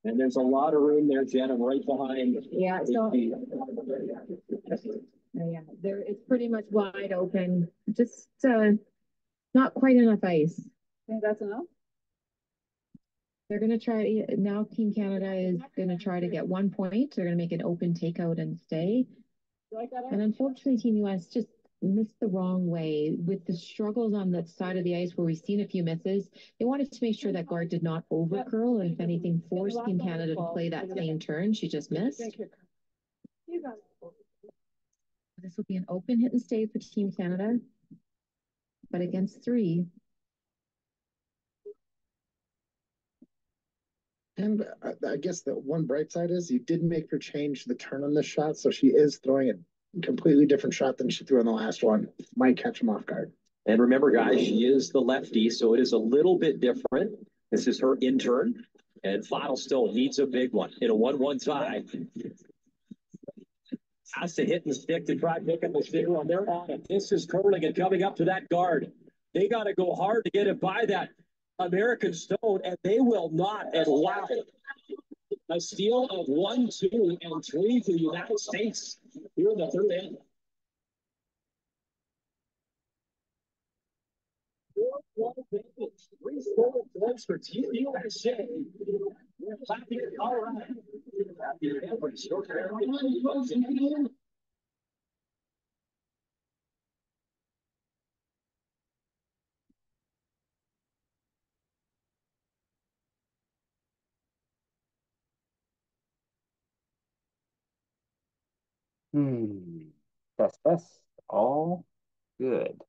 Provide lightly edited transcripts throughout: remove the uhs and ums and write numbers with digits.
And there's a lot of room there, Jen. I'm right behind. Yeah, so yeah, there it's pretty much wide open. Just not quite enough ice. Think that's enough? They're gonna try now. Team Canada is gonna try to get 1 point. They're gonna make an open takeout and stay. And unfortunately, Team US just missed the wrong way with the struggles on the side of the ice where we've seen a few misses. They wanted to make sure that guard did not over curl, and if anything, force Team Canada to play that same turn. She just missed. This will be an open hit and stay for Team Canada, but against three. And I guess the one bright side is you did make her change the turn on this shot, so she is throwing a completely different shot than she threw on the last one. Might catch him off guard. And remember, guys, she is the lefty, so it is a little bit different. This is her intern, and Flattlestone needs a big one in a 1-1 tie. Has to hit the stick to try pick up the zero, and they're on it. This is curling and coming up to that guard. They got to go hard to get it by that American Stone, and they will not. And wow, a steal of 1, 2, and 3 for the United States here in the third inning. Three scored points for Team USA. We're clapping it all right. That's all good.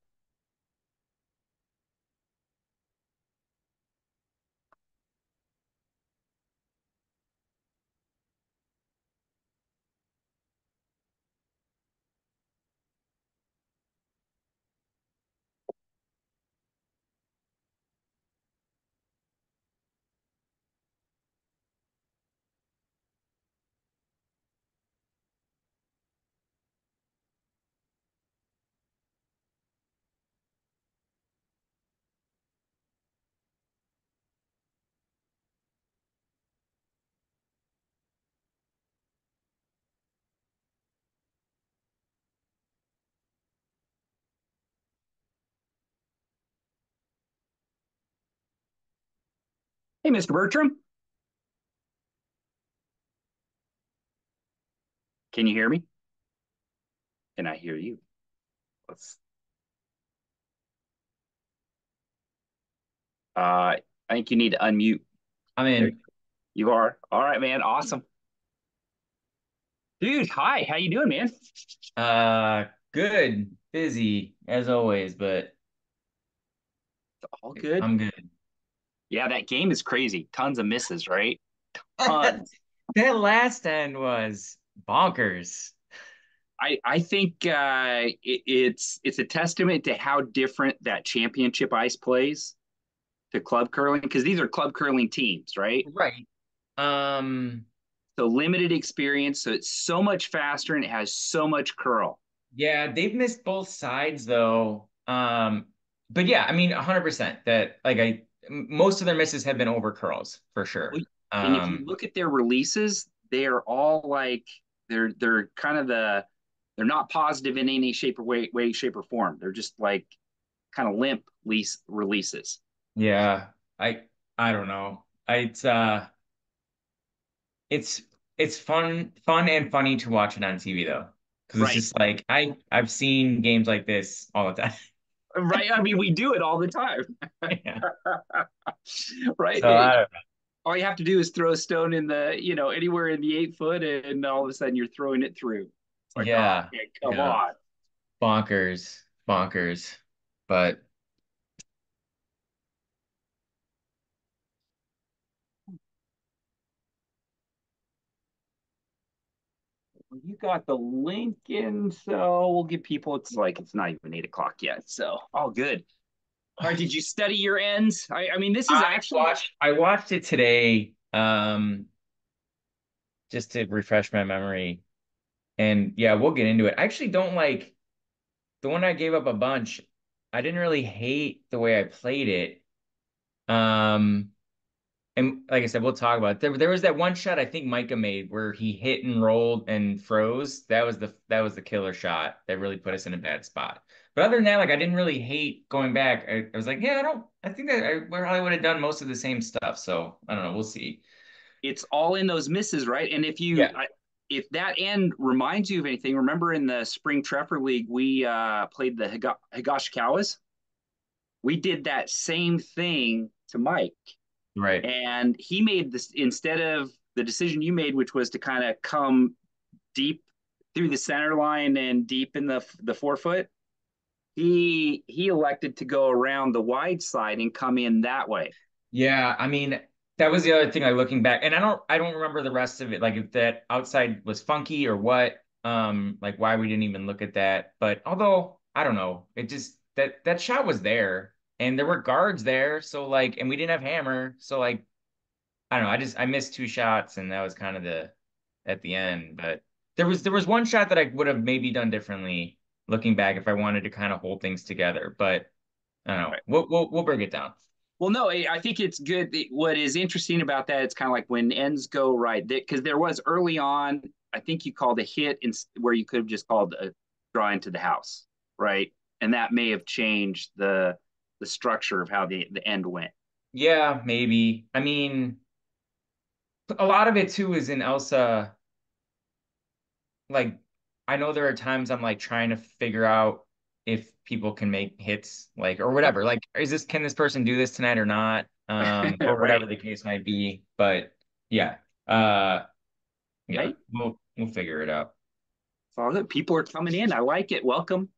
Hey, Mr. Bertram. Can you hear me? Can I hear you? Let's. I think you need to unmute. I'm in. You are. All right, man. Awesome. Dude, hi. How you doing, man? Good. Busy as always, but All good. I'm good. Yeah, that game is crazy. Tons of misses, right? Tons. That last end was bonkers. I think it's a testament to how different that championship ice plays to club curling, because these are club curling teams, right? Right. So limited experience, so it's so much faster and it has so much curl. Yeah, they've missed both sides though. But yeah, I mean 100% that like most of their misses have been over curls for sure. And if you look at their releases, they are all like they're kind of they're not positive in any shape or way, shape or form. They're just like kind of limp releases. Yeah, I don't know. It's it's fun and funny to watch it on TV though. Because it's Right. just like I've seen games like this all the time. Right. I mean, we do it all the time. Yeah. Right. So I don't know. All you have to do is throw a stone in anywhere in the 8 foot, and all of a sudden you're throwing it through. It's like, oh, Yeah. okay, come Yeah. on. Bonkers. Bonkers. But You got the link in, so we'll give people. It's not even 8 o'clock yet, so all good. All right, did you study your ends? I mean, this is actually I watched it today, just to refresh my memory. And yeah, we'll get into it. I actually don't like the one I gave up a bunch. I didn't really hate the way I played it. Um, and like I said, we'll talk about it. There was that one shot I think Micah made where he hit and rolled and froze. That was the killer shot that really put us in a bad spot. But other than that, like I didn't really hate going back. I was like, yeah, I think that I probably would have done most of the same stuff. So I don't know. We'll see. It's all in those misses, right? And Yeah. if that end reminds you of anything, remember in the spring Treffer League, we played the Higashikawas. We did that same thing to Mike. Right. And he made this, instead of the decision you made, which was to kind of come deep through the center line and deep in the 4 foot, he elected to go around the wide side and come in that way. Yeah, I mean, that was the other thing, like looking back, and I don't remember the rest of it, like if that outside was funky or what, like why we didn't even look at that. But although I don't know, it just that shot was there and there were guards there, so like, and we didn't have hammer, so like I don't know, I missed two shots and that was kind of the at the end. But there was one shot that I would have maybe done differently looking back if I wanted to kind of hold things together. But I don't know. Right. We'll break it down. Well, no, I think it's good. What is interesting about that, it's kind of like when ends go right, because there was early on, I think you called a hit where you could have just called a draw into the house, right? And that may have changed the structure of how the end went. Yeah, maybe. I mean, a lot of it too is in Elsa. Like, I know there are times I'm like trying to figure out if people can make hits, like, or Yep. whatever. Like, can this person do this tonight or not? Or Right. whatever the case might be. But yeah, uh, yeah, Hey, we'll figure it out. it's all good. People are coming in. I like it. Welcome.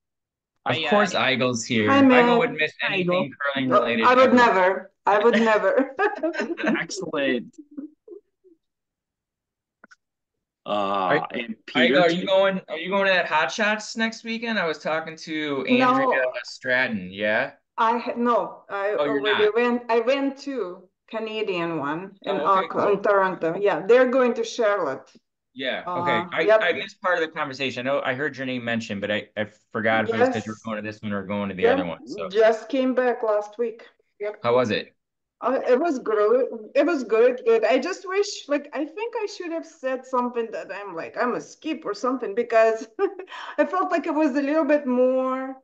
Of I course, Igel's Hi, here. Igel Matt. wouldn't miss I go. anything curling No, related I would ever. never. I would never. Excellent. Are, And Igel, Peter too. Are you going to that Hot Shots next weekend? I was talking to Andrea No, Stratton. Yeah. no. I Oh, you're already not. went. I went to Canadian one in Oh, okay, Auckland, cool. Toronto. Yeah, they're going to Charlotte. Yeah. Okay. Yep. I missed part of the conversation. I know I heard your name mentioned, but I forgot if it was because you were Yes. going to this one or going to the other Yep. one. So Just came back last week. Yep. how was it? It was good. It was good. Good. I just wish, like, I think I should have said something that I'm a skip or something because I felt like it was a little bit more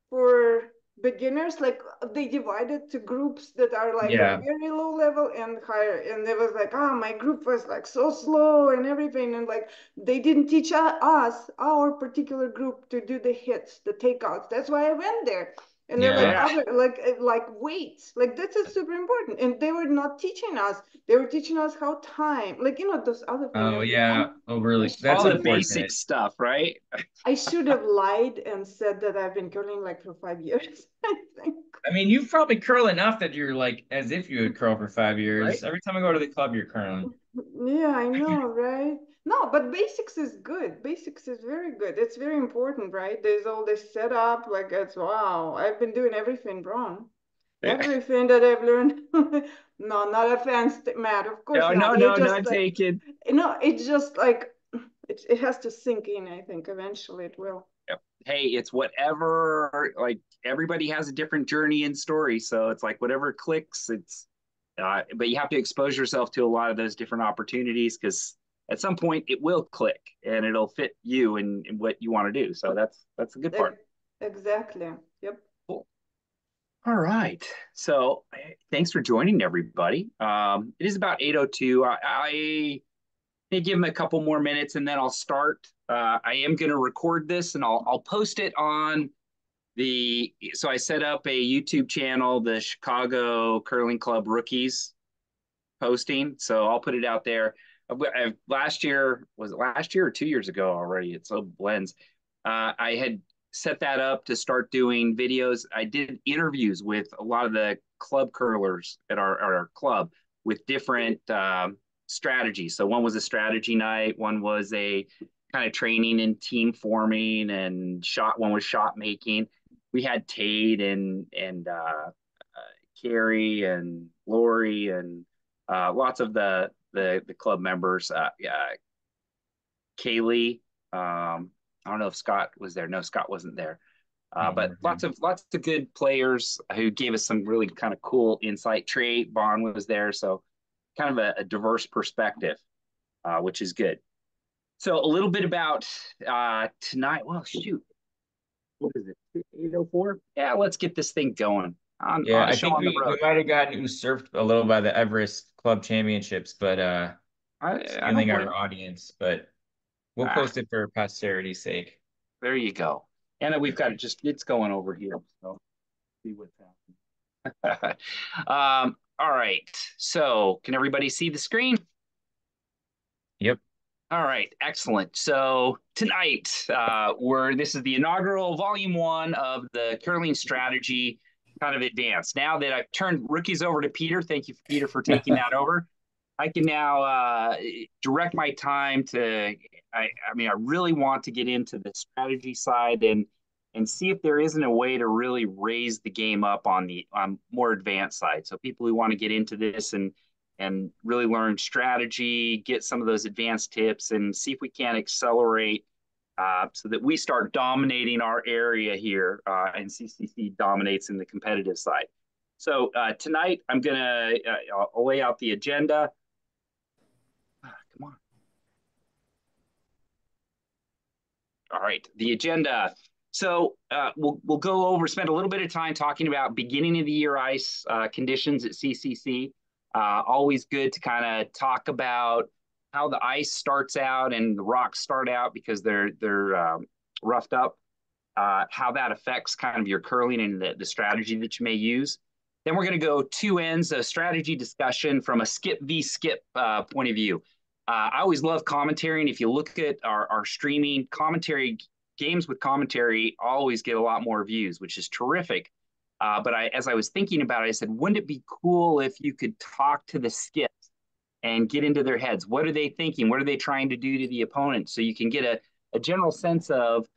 for beginners. Like they divided to groups that are like a Yeah. very low level and higher. And it was like, oh, my group was like so slow and everything. And like they didn't teach us, our particular group, to do the hits, the takeouts. That's why I went there. And they're like Yeah. Yeah. other like weights, like this is super important. And they were not teaching us. They were teaching us how time, like those other things. Oh yeah. Oh I really? That's All the should have basic unfortunate. stuff, right? I should have lied and said that I've been curling like for 5 years. I think. I mean, you've probably curled enough that you're like as if you would curl for 5 years. Right. Every time I go to the club, you're curling. Yeah, I know, right? No, but basics is good. Basics is very good. It's very important, right? There's all this setup, like it's wow. I've been doing everything wrong. Everything that I've learned. No, not offense, Matt. Of course No, not. no, It no, just not taken. it's just like it has to sink in, I think. Eventually it will. Yep. Hey, it's whatever. Like everybody has a different journey and story, so it's like whatever clicks. It's, but you have to expose yourself to a lot of those different opportunities because at some point it will click and it'll fit you and what you want to do. So that's the good part. Exactly. Yep. Cool. All right. So thanks for joining everybody. It is about 8:02. I may give them a couple more minutes and then I'll start. I am going to record this and I'll post it on so I set up a YouTube channel, the Chicago Curling Club Rookies posting. So I'll put it out there. Last year, was it last year or 2 years ago already? It so blends. I had set that up to start doing videos. I did interviews with a lot of the club curlers at our club with different strategies. So one was a strategy night, one was a kind of training and team forming, and one was shot making. We had Tate and Carrie and Lori and lots of the club members. Kaylee. I don't know if Scott was there. No, Scott wasn't there. But lots of good players who gave us some really kind of cool insight. Trey Bond was there, so kind of a diverse perspective, which is good. So a little bit about tonight. Well, shoot, what is it? 8:04. Yeah, let's get this thing going Yeah, on a I show think on the we road. might have gotten usurped a little by the Everest Club Championships, but I don't stealing blame. our audience. But we'll Ah, post it for posterity's sake. there you go. And then we've got it's going over here. So see what's happening. All right. So can everybody see the screen? Yep. All right, excellent. So tonight, this is the inaugural volume 1 of the curling strategy kind of advance. Now that I've turned rookies over to Peter, thank you, Peter, for taking that over. I can now direct my time to. I mean, I really want to get into the strategy side and see if there isn't a way to really raise the game up on the more advanced side. So people who want to get into this and really learn strategy, get some of those advanced tips, and see if we can accelerate so that we start dominating our area here and CCC dominates in the competitive side. So tonight, I'm going to lay out the agenda. Come on. All right, the agenda. So we'll go over, spend a little bit of time talking about beginning of the year ice conditions at CCC. Always good to kind of talk about how the ice starts out and the rocks start out because they're roughed up, how that affects kind of your curling and the strategy that you may use. Then we're going to go 2 ends, a strategy discussion from a skip v skip point of view. I always love commentary, and if you look at our streaming commentary, games with commentary always get a lot more views, which is terrific. But as I was thinking about it, I said, wouldn't it be cool if you could talk to the skips and get into their heads? What are they thinking? What are they trying to do to the opponent? So you can get a general sense of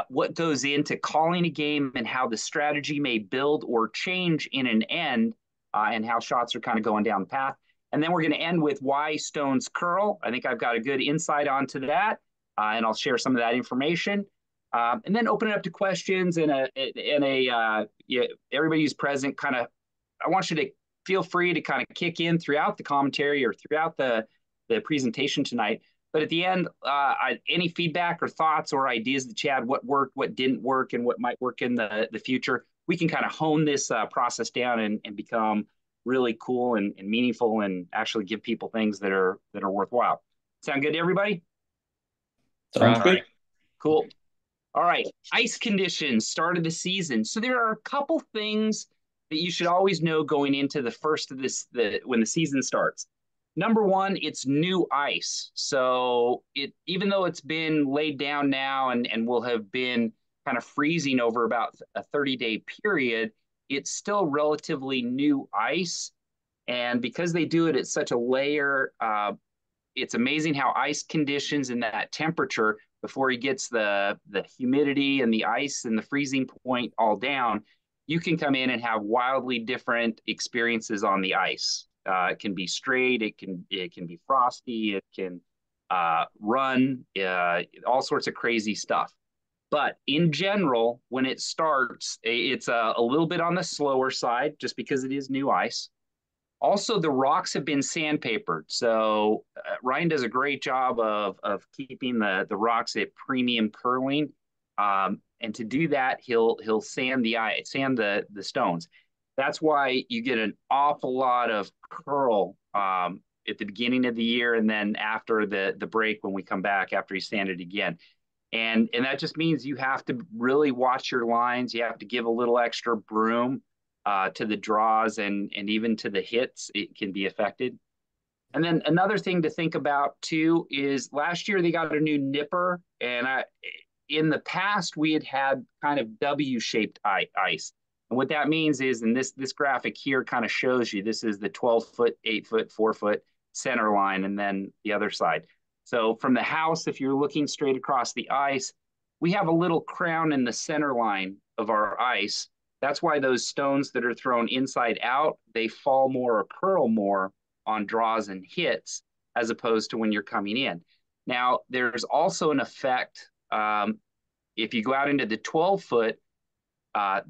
what goes into calling a game and how the strategy may build or change in an end and how shots are kind of going down the path. And then we're going to end with why stones curl. I think I've got a good insight onto that, and I'll share some of that information. And then open it up to questions and everybody who's present kind of, I want you to feel free to kind of kick in throughout the commentary or throughout the presentation tonight. But at the end, any feedback or thoughts or ideas that you had, what worked, what didn't work, and what might work in the future, we can kind of hone this process down and become really cool and meaningful and actually give people things that are worthwhile. Sound good to everybody? Sounds good. Right. Cool. All right. Ice conditions, start of the season. So there are a couple things that you should always know going into the first of when the season starts. Number one, it's new ice. So even though it's been laid down now and will have been kind of freezing over about a 30-day period, it's still relatively new ice. And because they do it at such a layer, it's amazing how ice conditions and that temperature, before he gets the humidity and the ice and the freezing point all down, you can come in and have wildly different experiences on the ice. It can be straight, it can be frosty, it can run, all sorts of crazy stuff. But in general, when it starts, it's a little bit on the slower side just because it is new ice. Also, the rocks have been sandpapered. So Ryan does a great job of keeping the rocks at premium curling. And to do that, he'll sand the stones. That's why you get an awful lot of curl at the beginning of the year and then after the break when we come back after he sanded again. And that just means you have to really watch your lines. You have to give a little extra broom to the draws and even to the hits. It can be affected. And then another thing to think about too is last year they got a new nipper, and in the past we had kind of W-shaped ice. And what that means is, and this graphic here kind of shows you, this is the 12-foot, 8-foot, 4-foot center line, and then the other side. So from the house, if you're looking straight across the ice, we have a little crown in the center line of our ice. That's why those stones that are thrown inside out, they fall more or curl more on draws and hits as opposed to when you're coming in. Now, there's also an effect if you go out into the 12-foot,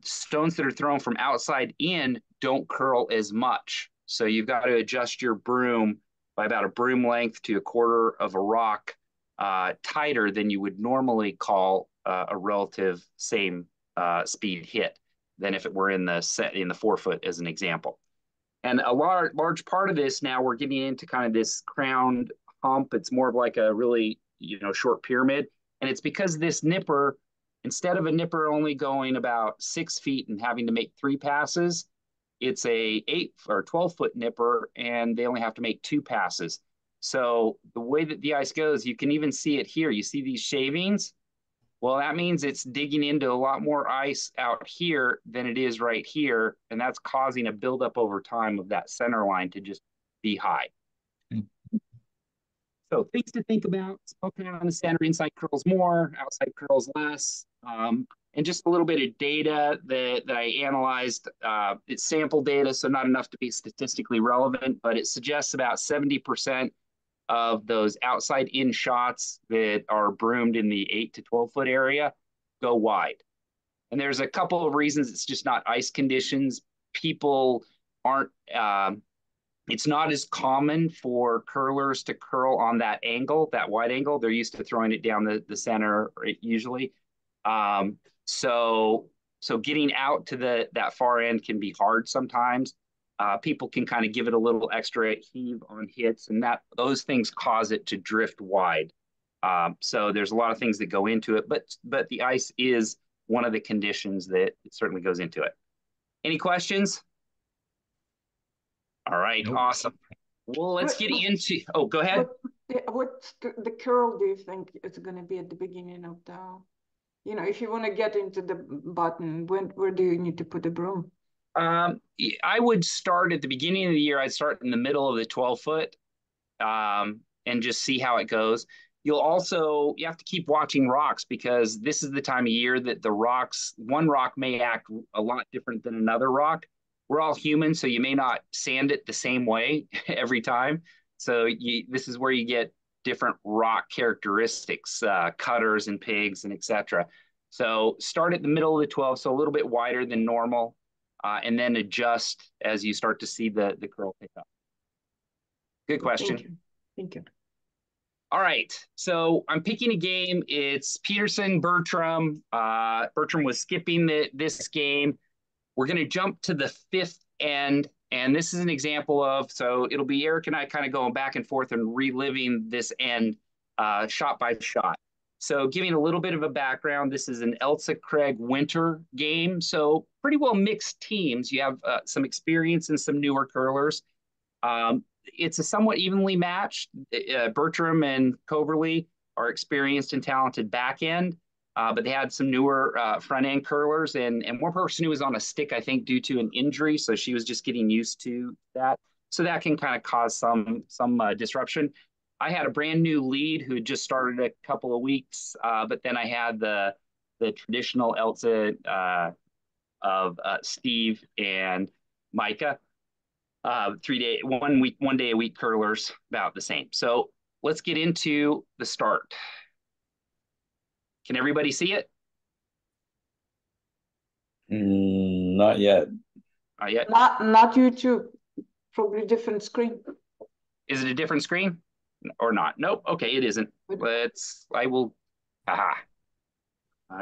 stones that are thrown from outside in don't curl as much. So you've got to adjust your broom by about a broom length to a quarter of a rock tighter than you would normally call a relative same speed hit than if it were in the 4-foot as an example. And a large part of this now we're getting into kind of this crowned hump. It's more of like a really short pyramid, and it's because this nipper, instead of a nipper only going about 6 feet and having to make 3 passes, it's a 8 or 12-foot nipper, and they only have to make 2 passes. So the way that the ice goes, you can even see it here. You see these shavings? Well, that means it's digging into a lot more ice out here than it is right here, and that's causing a buildup over time of that center line to just be high. So things to think about: spoken on the center, inside curls more, outside curls less. And just a little bit of data that I analyzed. It's sample data, so not enough to be statistically relevant, but it suggests about 70% of those outside in shots that are broomed in the 8 to 12-foot area go wide. And there's a couple of reasons. It's just not ice conditions. People aren't, it's not as common for curlers to curl on that angle, that wide angle. They're used to throwing it down the center usually. So getting out to that far end can be hard sometimes. People can kind of give it a little extra heave on hits, and those things cause it to drift wide. So there's a lot of things that go into it, but the ice is one of the conditions that it certainly goes into it. Any questions? All right, nope. Awesome. Well, let's get into. Oh, go ahead. What's the curl do you think is going to be at the beginning of the? If you want to get into the button, where do you need to put the broom? I would start at the beginning of the year. I'd start in the middle of the 12-foot and just see how it goes. You have to keep watching rocks, because this is the time of year that one rock may act a lot different than another rock. We're all human, so you may not sand it the same way every time. So this is where you get different rock characteristics, cutters and pigs and etc. So start at the middle of the 12, so a little bit wider than normal. And then adjust as you start to see the curl pick up. Good question. Thank you. All right, so I'm picking a game. It's Peterson, Bertram. Bertram was skipping this game. We're going to jump to the 5th end, and this is an example of, so it'll be Eric and I kind of going back and forth and reliving this end shot by shot. So giving a little bit of a background, this is an Ailsa Craig Winter game. So pretty well mixed teams. You have some experience and some newer curlers. It's a somewhat evenly matched. Bertram and Coverley are experienced and talented back end, but they had some newer front end curlers, and one person who was on a stick, I think, due to an injury. So she was just getting used to that. So that can kind of cause some disruption. I had a brand new lead who had just started a couple of weeks, but then I had the traditional Ailsa of Steve and Micah, 1 day a week curlers, about the same. So let's get into the start. Can everybody see it? Not yet. Not yet. Not YouTube. Probably different screen. Is it a different screen? Or not? Nope. Okay, it isn't. I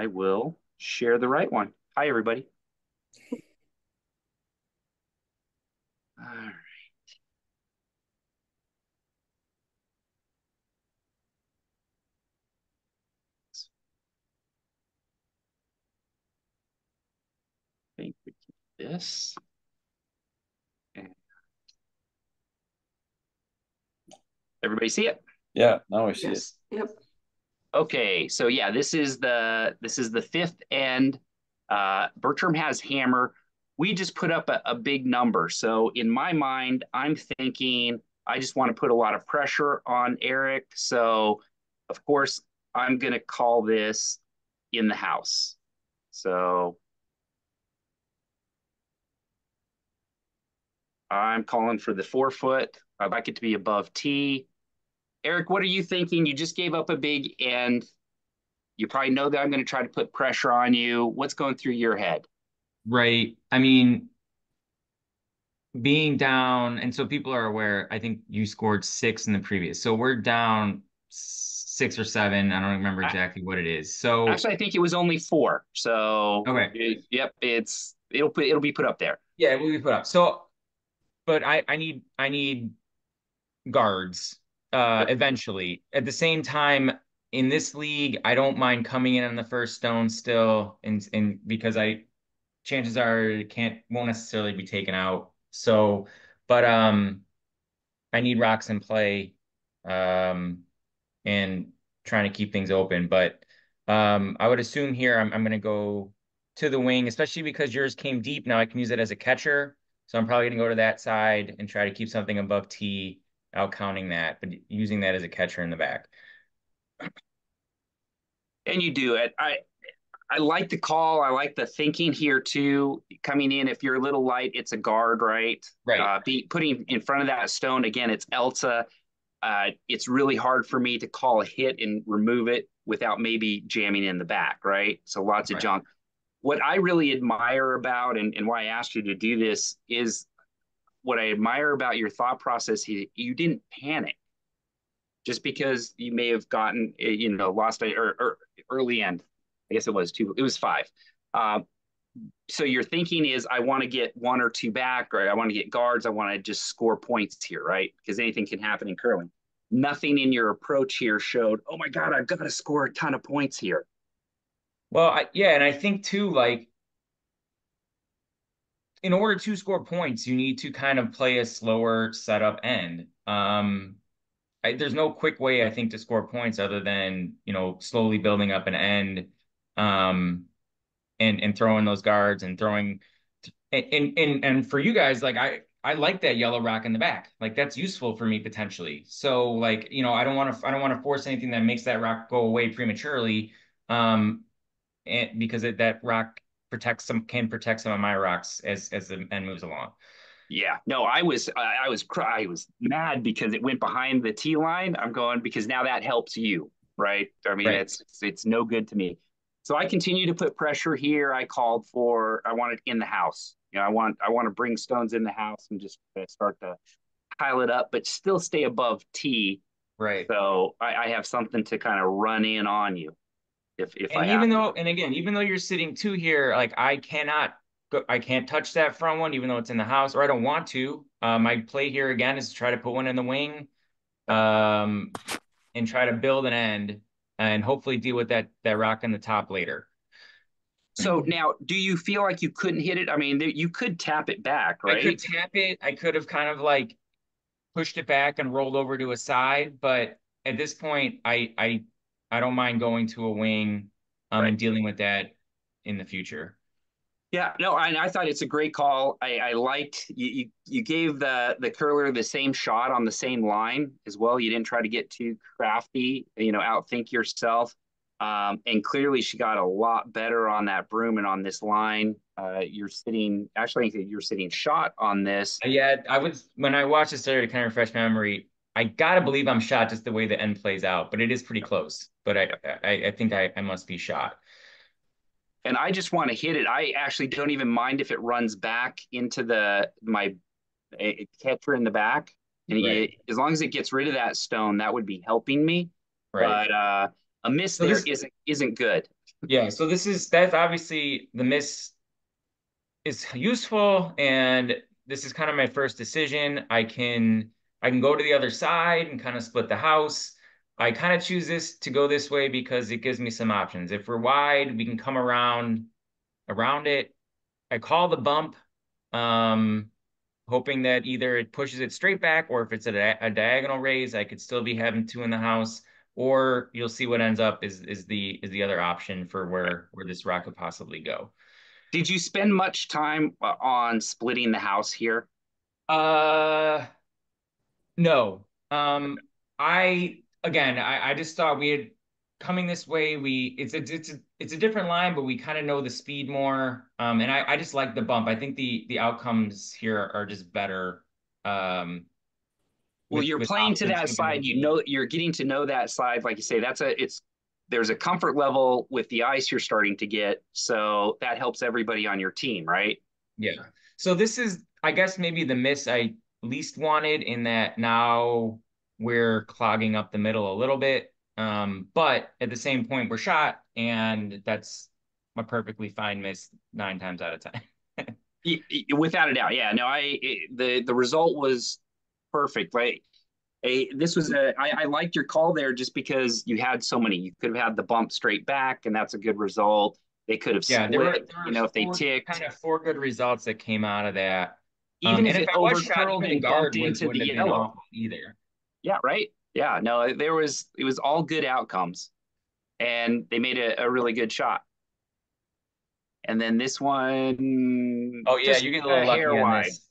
will share the right one. Hi, everybody. All right. I think we can do this. And everybody see it? Yeah, now I see it. Yep. Okay, so yeah, this is the 5th end. Bertram has hammer. We just put up a big number. So in my mind, I'm thinking I just want to put a lot of pressure on Eric. So of course, I'm going to call this in the house. So I'm calling for the 4-foot. I'd like it to be above tee. Eric, what are you thinking? You just gave up a big end. You probably know that I'm going to try to put pressure on you. What's going through your head? Right. I mean, being down, and so people are aware, I think you scored 6 in the previous. So we're down 6 or 7. I don't remember exactly what it is. So Actually, I think it was only 4. So okay. yep, it'll be put up there. Yeah, it will be put up. So, but I need guards Yep. eventually. At the same time, in this league, I don't mind coming in on the first stone still, and because I chances are it won't necessarily be taken out. So, but I need rocks in play, and trying to keep things open. But I would assume here I'm going to go to the wing, especially because yours came deep. Now I can use it as a catcher. So I'm probably going to go to that side and try to keep something above T, out counting that, but using that as a catcher in the back. And you do it. I like the call. I like the thinking here too. Coming in, if you're a little light, it's a guard, right? Right. Putting in front of that stone again. It's Ailsa. It's really hard for me to call a hit and remove it without maybe jamming in the back, right? So lots of junk. What I really admire about and why I asked you to do this is what I admire about your thought process. You didn't panic just because you may have gotten lost or early end. I guess it was 2. It was 5. So your thinking is, I want to get 1 or 2 back, or I want to get guards. I want to just score points here, right? Because anything can happen in curling. Nothing in your approach here showed, oh my God, I've got to score a ton of points here. Well, yeah, and I think too, like, in order to score points, you need to kind of play a slower setup end. There's no quick way, I think, to score points other than, slowly building up an end, and throwing those guards and throwing and for you guys, like I like that yellow rock in the back. Like that's useful for me potentially. So like, I don't want to force anything that makes that rock go away prematurely. And because that rock can protect some of my rocks as the end moves along. Yeah, no, I was mad because it went behind the T line. I'm going because now that helps you, right? I mean, Right. it's no good to me. So I continue to put pressure here. I want it in the house. I want to bring stones in the house and just start to pile it up, but still stay above T. Right. So I have something to kind of run in on you if And I have to. even though you're sitting 2 here, like I can't touch that front one, even though it's in the house, or I don't want to. My play here again is to try to put one in the wing, and try to build an end and hopefully deal with that rock in the top later. So now, do you feel like you couldn't hit it? I mean, you could tap it back, right? I could tap it. I could have kind of like pushed it back and rolled over to a side, but at this point, I don't mind going to a wing, Right. and dealing with that in the future. Yeah, no, I thought it's a great call. I liked you gave the curler the same shot on the same line as well. You didn't try to get too crafty, outthink yourself. And clearly she got a lot better on that broom and on this line. You're sitting shot on this. Yeah, when I watched this earlier to kind of refresh my memory, I gotta believe I'm shot just the way the end plays out, but it is pretty close. But I think I must be shot. And I just want to hit it. I actually don't even mind if it runs back into my catcher in the back. And Right. as long as it gets rid of that stone, that would be helping me. Right. But a miss So there this, isn't good. yeah, so that's obviously the miss is useful, and this is kind of my first decision. I can go to the other side and kind of split the house. I kind of choose this to go this way because it gives me some options. If we're wide, we can come around it. I call the bump, hoping that either it pushes it straight back, or if it's a diagonal raise, I could still be having 2 in the house. Or you'll see what ends up is the other option for where this rock could possibly go. Did you spend much time on splitting the house here? Uh, no. I just thought we had coming this way. It's a different line, but we kind of know the speed more. And I just like the bump. I think the outcomes here are just better. Well, you're With playing to options that moving side. You're getting to know that side. Like you say, there's a comfort level with the ice you're starting to get. So that helps everybody on your team, right? Yeah. So this is I guess maybe the miss I least wanted, in that now we're clogging up the middle a little bit. But at the same point, we're shot, and that's a perfectly fine miss 9 times out of 10. Without a doubt, yeah. No, the result was perfect. Like I liked your call there just because you had so many. You could have had the bump straight back, and that's a good result. They could have Yeah, split, there you were know, if they four, ticked. kind of four good results that came out of that. Even And if if it I was shot overcurled hitting and bumped guard, into the wouldn't have been yellow. awful either. Yeah, right. Yeah, no, it was all good outcomes, and they made a really good shot. And then this one, Oh yeah, just you get a a little lucky hair on wide. this.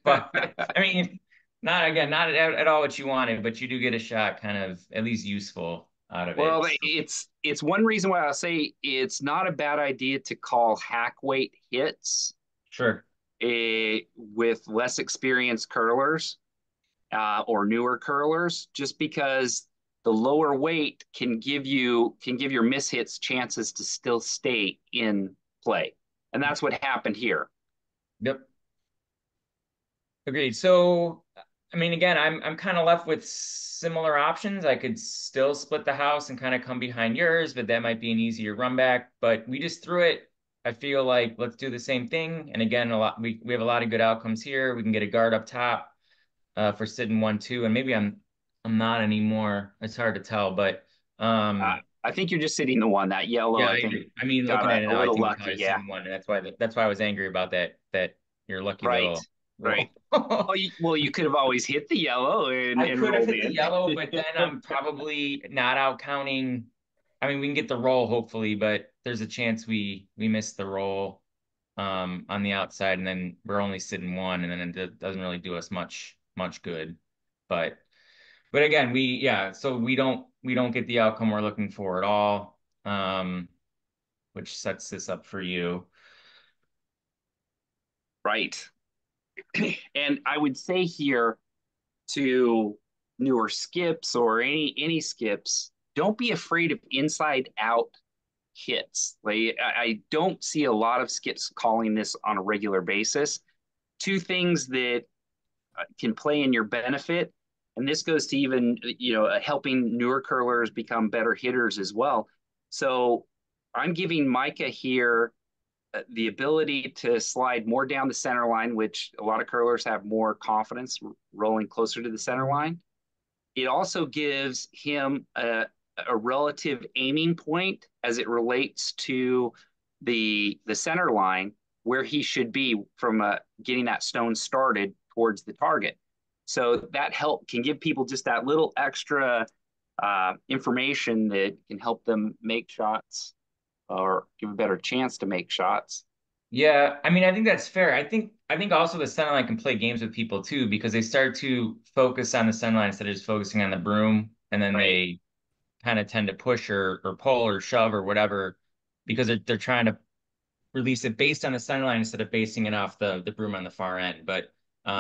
But I mean, not at all what you wanted, but you do get a shot kind of at least useful out of it. Well, it's one reason why I'll say it's not a bad idea to call hack weight hits Sure. with less experienced curlers or newer curlers, just because the lower weight can give your miss hits chances to still stay in play, and that's what happened here. Yep. Agreed. So, I mean, again, I'm kind of left with similar options. I could still split the house and kind of come behind yours, but that might be an easier run back. But we just threw it. I feel like let's do the same thing. And again, we have a lot of good outcomes here. We can get a guard up top for sitting 1-2, and maybe I'm not anymore. It's hard to tell, but I think you're just sitting the one that yellow. yeah, I think I mean, got looking at it a now, I little think you're lucky. probably Yeah, sitting one, and that's why I was angry about that your lucky right, little roll. right. Well, you could have always hit the yellow I and could have rolled hit the in. yellow, but then I'm probably not out counting. I mean, we can get the roll hopefully, but there's a chance we miss the roll on the outside, and then we're only sitting one, and then it doesn't really do us much good. But again, so we don't get the outcome we're looking for at all, which sets this up for you. Right. And I would say here to newer skips or any skips, don't be afraid of inside out hits. Like I don't see a lot of skips calling this on a regular basis. Two things that can play in your benefit, and this goes to even helping newer curlers become better hitters as well. So I'm giving Micah here the ability to slide more down the center line, which a lot of curlers have more confidence rolling closer to the center line. It also gives him a relative aiming point as it relates to the center line where he should be from getting that stone started towards the target. So that can give people just that little extra information that can help them make shots or give a better chance to make shots. Yeah, I mean, I think that's fair. I think also the center line can play games with people too, because they start to focus on the center line instead of just focusing on the broom, and then Right. they kind of tend to push or pull or shove or whatever, because they're trying to release it based on the center line instead of basing it off the broom on the far end. But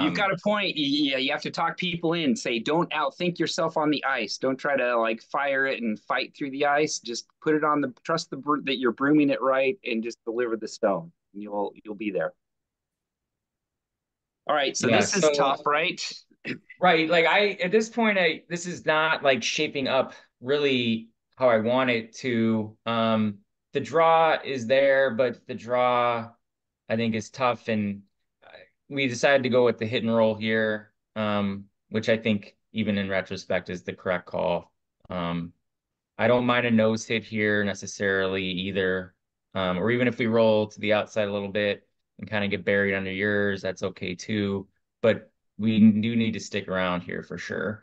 You've got a point. Yeah, you have to talk people in. Say, don't outthink yourself on the ice. Don't try to like fire it and fight through the ice. Just put it on trust that you're brooming it right, and just deliver the stone. And you'll be there. All right, so yeah, this is so tough, right? right, like at this point, this is not like shaping up really how I want it to. The draw is there, but the draw I think is tough, and we decided to go with the hit and roll here, which I think even in retrospect is the correct call. I don't mind a nose hit here necessarily either, or even if we roll to the outside a little bit and kind of get buried under yours, that's okay too. But we do need to stick around here for sure.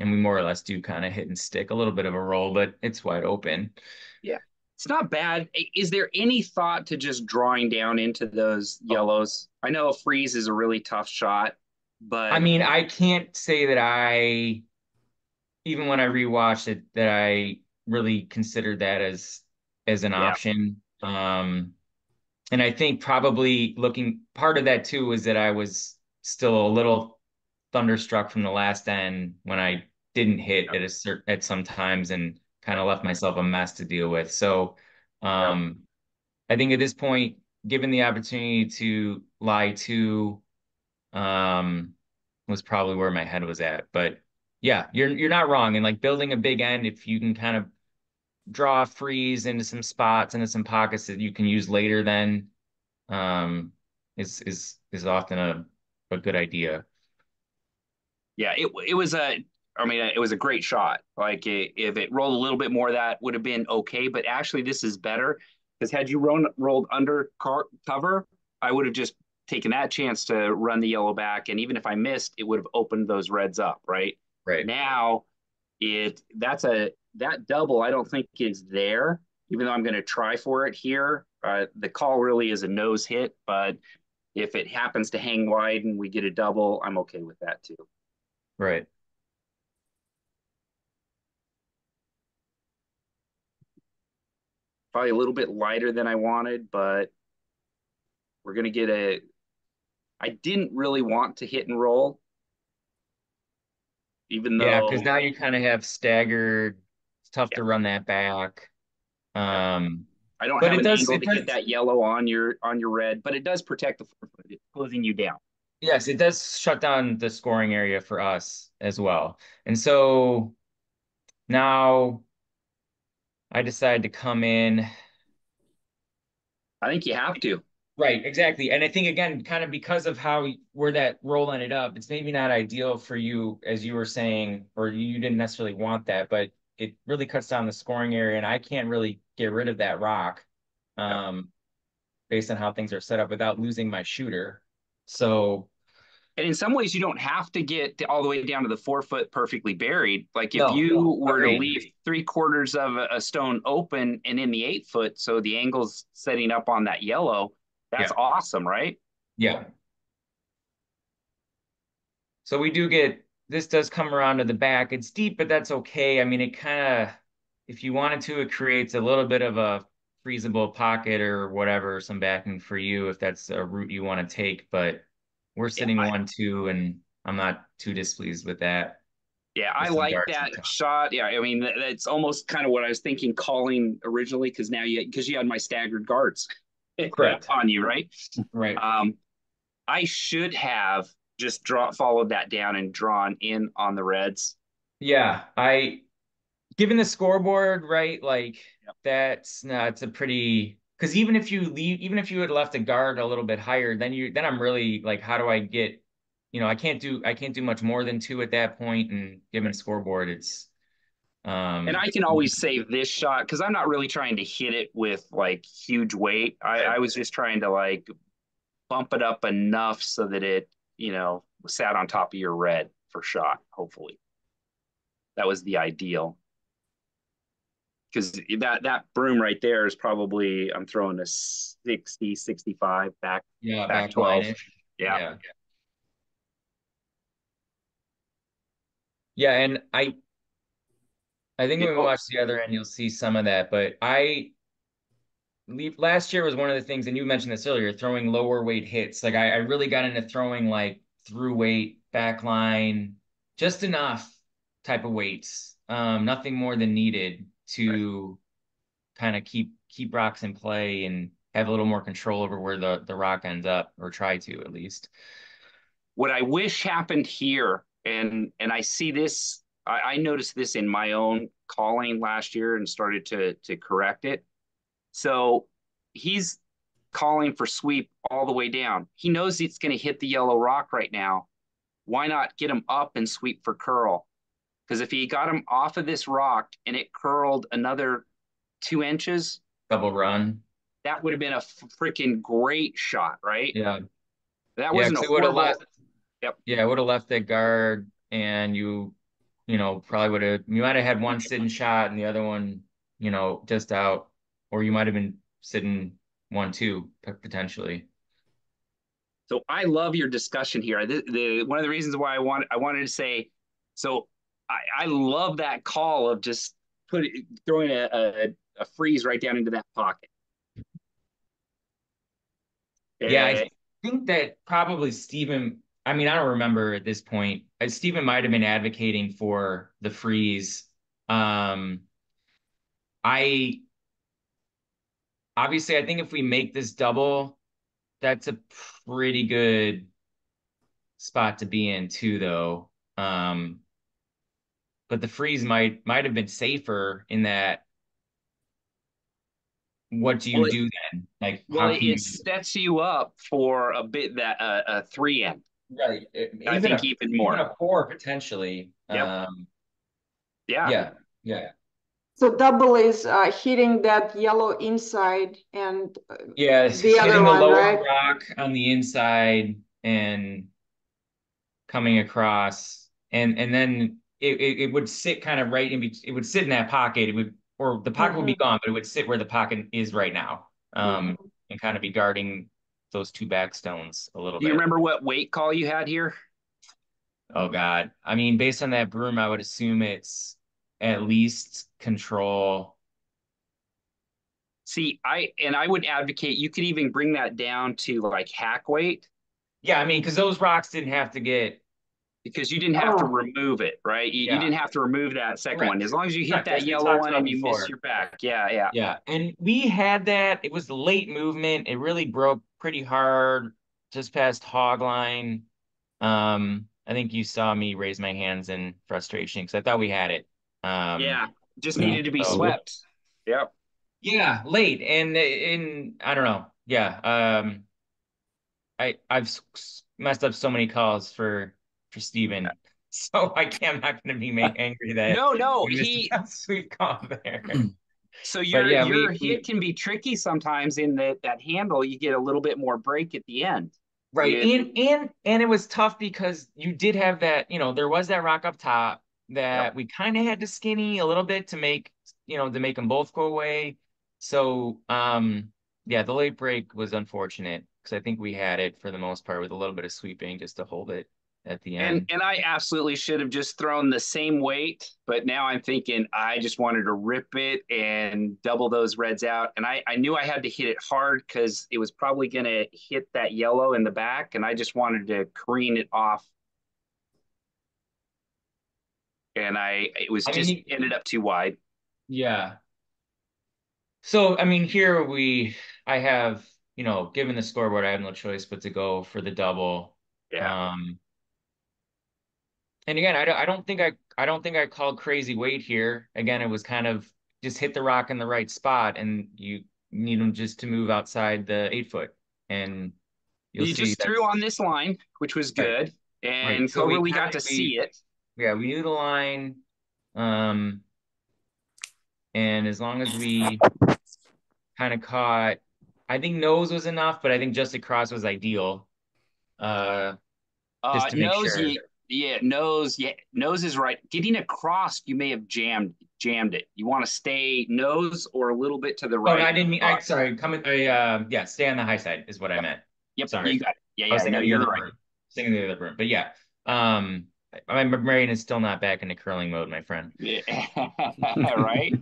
And we more or less do kind of hit and stick, a little bit of a roll, but it's wide open. Yeah, it's not bad. Is there any thought to just drawing down into those yellows? I know a freeze is a really tough shot, but I mean, I can't say that even when I rewatched it, that I really considered that as an yeah, option. And I think probably looking part of that too was that I was still a little thunderstruck from the last end when I didn't hit at some times, and kind of left myself a mess to deal with. So I think at this point, given the opportunity to lie two, was probably where my head was at. But yeah, you're not wrong. And like building a big end, if you can kind of draw a freeze into some spots, into some pockets that you can use later, then is often a good idea. Yeah, it was a. I mean, it was a great shot. Like if it rolled a little bit more, that would have been okay. But actually, this is better because had you rolled under cover, I would have just taken that chance to run the yellow back, and even if I missed, it would have opened those reds up. Right Right. now, that double. I don't think is there. Even though I'm going to try for it here, the call really is a nose hit. But if it happens to hang wide and we get a double, I'm okay with that too. Right. Probably a little bit lighter than I wanted, but we're going to get a. I didn't really want to hit and roll, even Yeah, because though now you kind of have staggered. It's tough yeah, to run that back. yeah. I don't But have it an does, angle it to does, hit that yellow on your red, but it does protect the forefoot. It's closing you down. yes, it does shut down the scoring area for us as well. And so now I decided to come in. I think you have to. Right, exactly. And I think again, kind of because of how where that roll ended up, it's maybe not ideal for you, as you were saying, or you didn't necessarily want that, but it really cuts down the scoring area, and I can't really get rid of that rock, Yeah. um, based on how things are set up without losing my shooter. So And in some ways, you don't have to get all the way down to the forefoot perfectly buried. Like if no, you were to agreed. leave 3/4 of a stone open and in the 8 foot, so the angle's setting up on that yellow, that's Yeah, awesome, right? yeah. So we do get this does come around to the back. It's deep, but that's okay. I mean, it kind of, if you wanted to, it creates a little bit of a freezable pocket or whatever, some backing for you if that's a route you want to take. But we're Yeah, sitting 1-2, and I'm not too displeased with that yeah, with I some like darts on that top. shot. Yeah, I mean that's almost kind of what I was thinking calling originally because now you had my staggered guards Correct. on you, right? Right. Um, I should have just followed that down and drawn in on the reds. Yeah, given the scoreboard, right? Like Yep. that's no, it's a pretty because even if you leave, even if you had left a guard a little bit higher, then I'm really like, how do I get, I can't do much more than two at that point, and given Right. scoreboard, it's And I can always save this shot because I'm not really trying to hit it with like huge weight. I was just trying to like bump it up enough so that it, sat on top of your red for shot, hopefully. That was the ideal. Because that broom right there is probably I'm throwing a 60, 65 yeah, back back 12. line-ish. Yeah. Yeah. Yeah, and I think when we Oh, watch the other end, you'll see some of that, but last year was one of the things, and you mentioned this earlier, throwing lower weight hits. Like I really got into throwing like through weight, back line, just enough type of weights, nothing more than needed right. to kind of keep rocks in play and have a little more control over where the rock ends up, or try to at least. What I wish happened here, and I see this, I noticed this in my own calling last year and started to correct it. So he's calling for sweep all the way down. He knows it's going to hit the yellow rock right now. Why not get him up and sweep for curl? Because if he got him off of this rock and it curled another 2 inches, Double run. that would have been a freaking great shot, right? Yeah. That Yeah, wasn't a because it would have horrible. left. Yep. Yeah, it would have left that guard, and probably you might have had one sitting shot and the other one, just out, or you might have been sitting 1-2 potentially. So I love your discussion here. One of the reasons why I wanted to say, so I love that call of just throwing a freeze right down into that pocket. Yeah, I Uh, think that probably Stephen, I mean, I don't remember at this point. Stephen might have been advocating for the freeze. I obviously, I think if we make this double, that's a pretty good spot to be in too, though. But the freeze might have been safer in that. What do you do then? Like, how can it you? sets you up for a bit that a 3-end. Right. I think even more. A 4 potentially. Yep. Yeah. Yeah. Yeah. So double is hitting that yellow inside and Yeah, it's the other hitting the one, lower right? rock on the inside and coming across, and then it would sit kind of right in it would sit in that pocket. It would, or the pocket would be gone, but it would sit where the pocket is right now. And kind of be guarding those 2 back stones a little Do you bit. remember what weight call you had here? Oh God. I mean, based on that broom, I would assume it's at least control. See, I would advocate you could even bring that down to like hack weight. Yeah, I mean, because those rocks didn't have to get, because you didn't have to remove it, right? You didn't have to remove that second one. As long as you hit that yellow one and you miss your back. Yeah. Yeah. And we had that. It was late movement. It really broke pretty hard just past hog line. I think you saw me raise my hands in frustration because I thought we had it. Yeah, just needed to be swept. Yep. Yeah, late. And I don't know. Yeah. I've messed up so many calls for Steven. So I'm not going to be angry that no, we missed a sweet call there. So your hit can be tricky sometimes in that handle. You get a little bit more break at the end. Right. And it was tough because you did have that, there was that rock up top that we kind of had to skinny a little bit to make them both go away. So yeah, the late break was unfortunate because I think we had it for the most part with a little bit of sweeping just to hold it at the end. And I absolutely should have just thrown the same weight, but now I'm thinking I just wanted to rip it and double those reds out. And I knew I had to hit it hard because it was probably going to hit that yellow in the back, and I just wanted to careen it off. And it was ended up too wide. Yeah. So, I mean, here I have, given the scoreboard, I have no choice but to go for the double. Yeah. And again, I don't think I called crazy weight here. Again, it was kind of just hit the rock in the right spot, and you need them just to move outside the 8-foot, and you just threw on this line, which was good, and so we got to see it. Yeah, we knew the line, and as long as we kind of caught, I think nose was enough, but I think just across was ideal. Just to make sure. Nose is right. Getting across, you may have jammed it. You want to stay nose or a little bit to the right. Oh, I didn't mean. Sorry, stay on the high side is what I meant. Yep, sorry. You got it. Yeah. No, you're right. Singing the other room, but yeah. My brain is still not back into curling mode, my friend. Yeah. Right.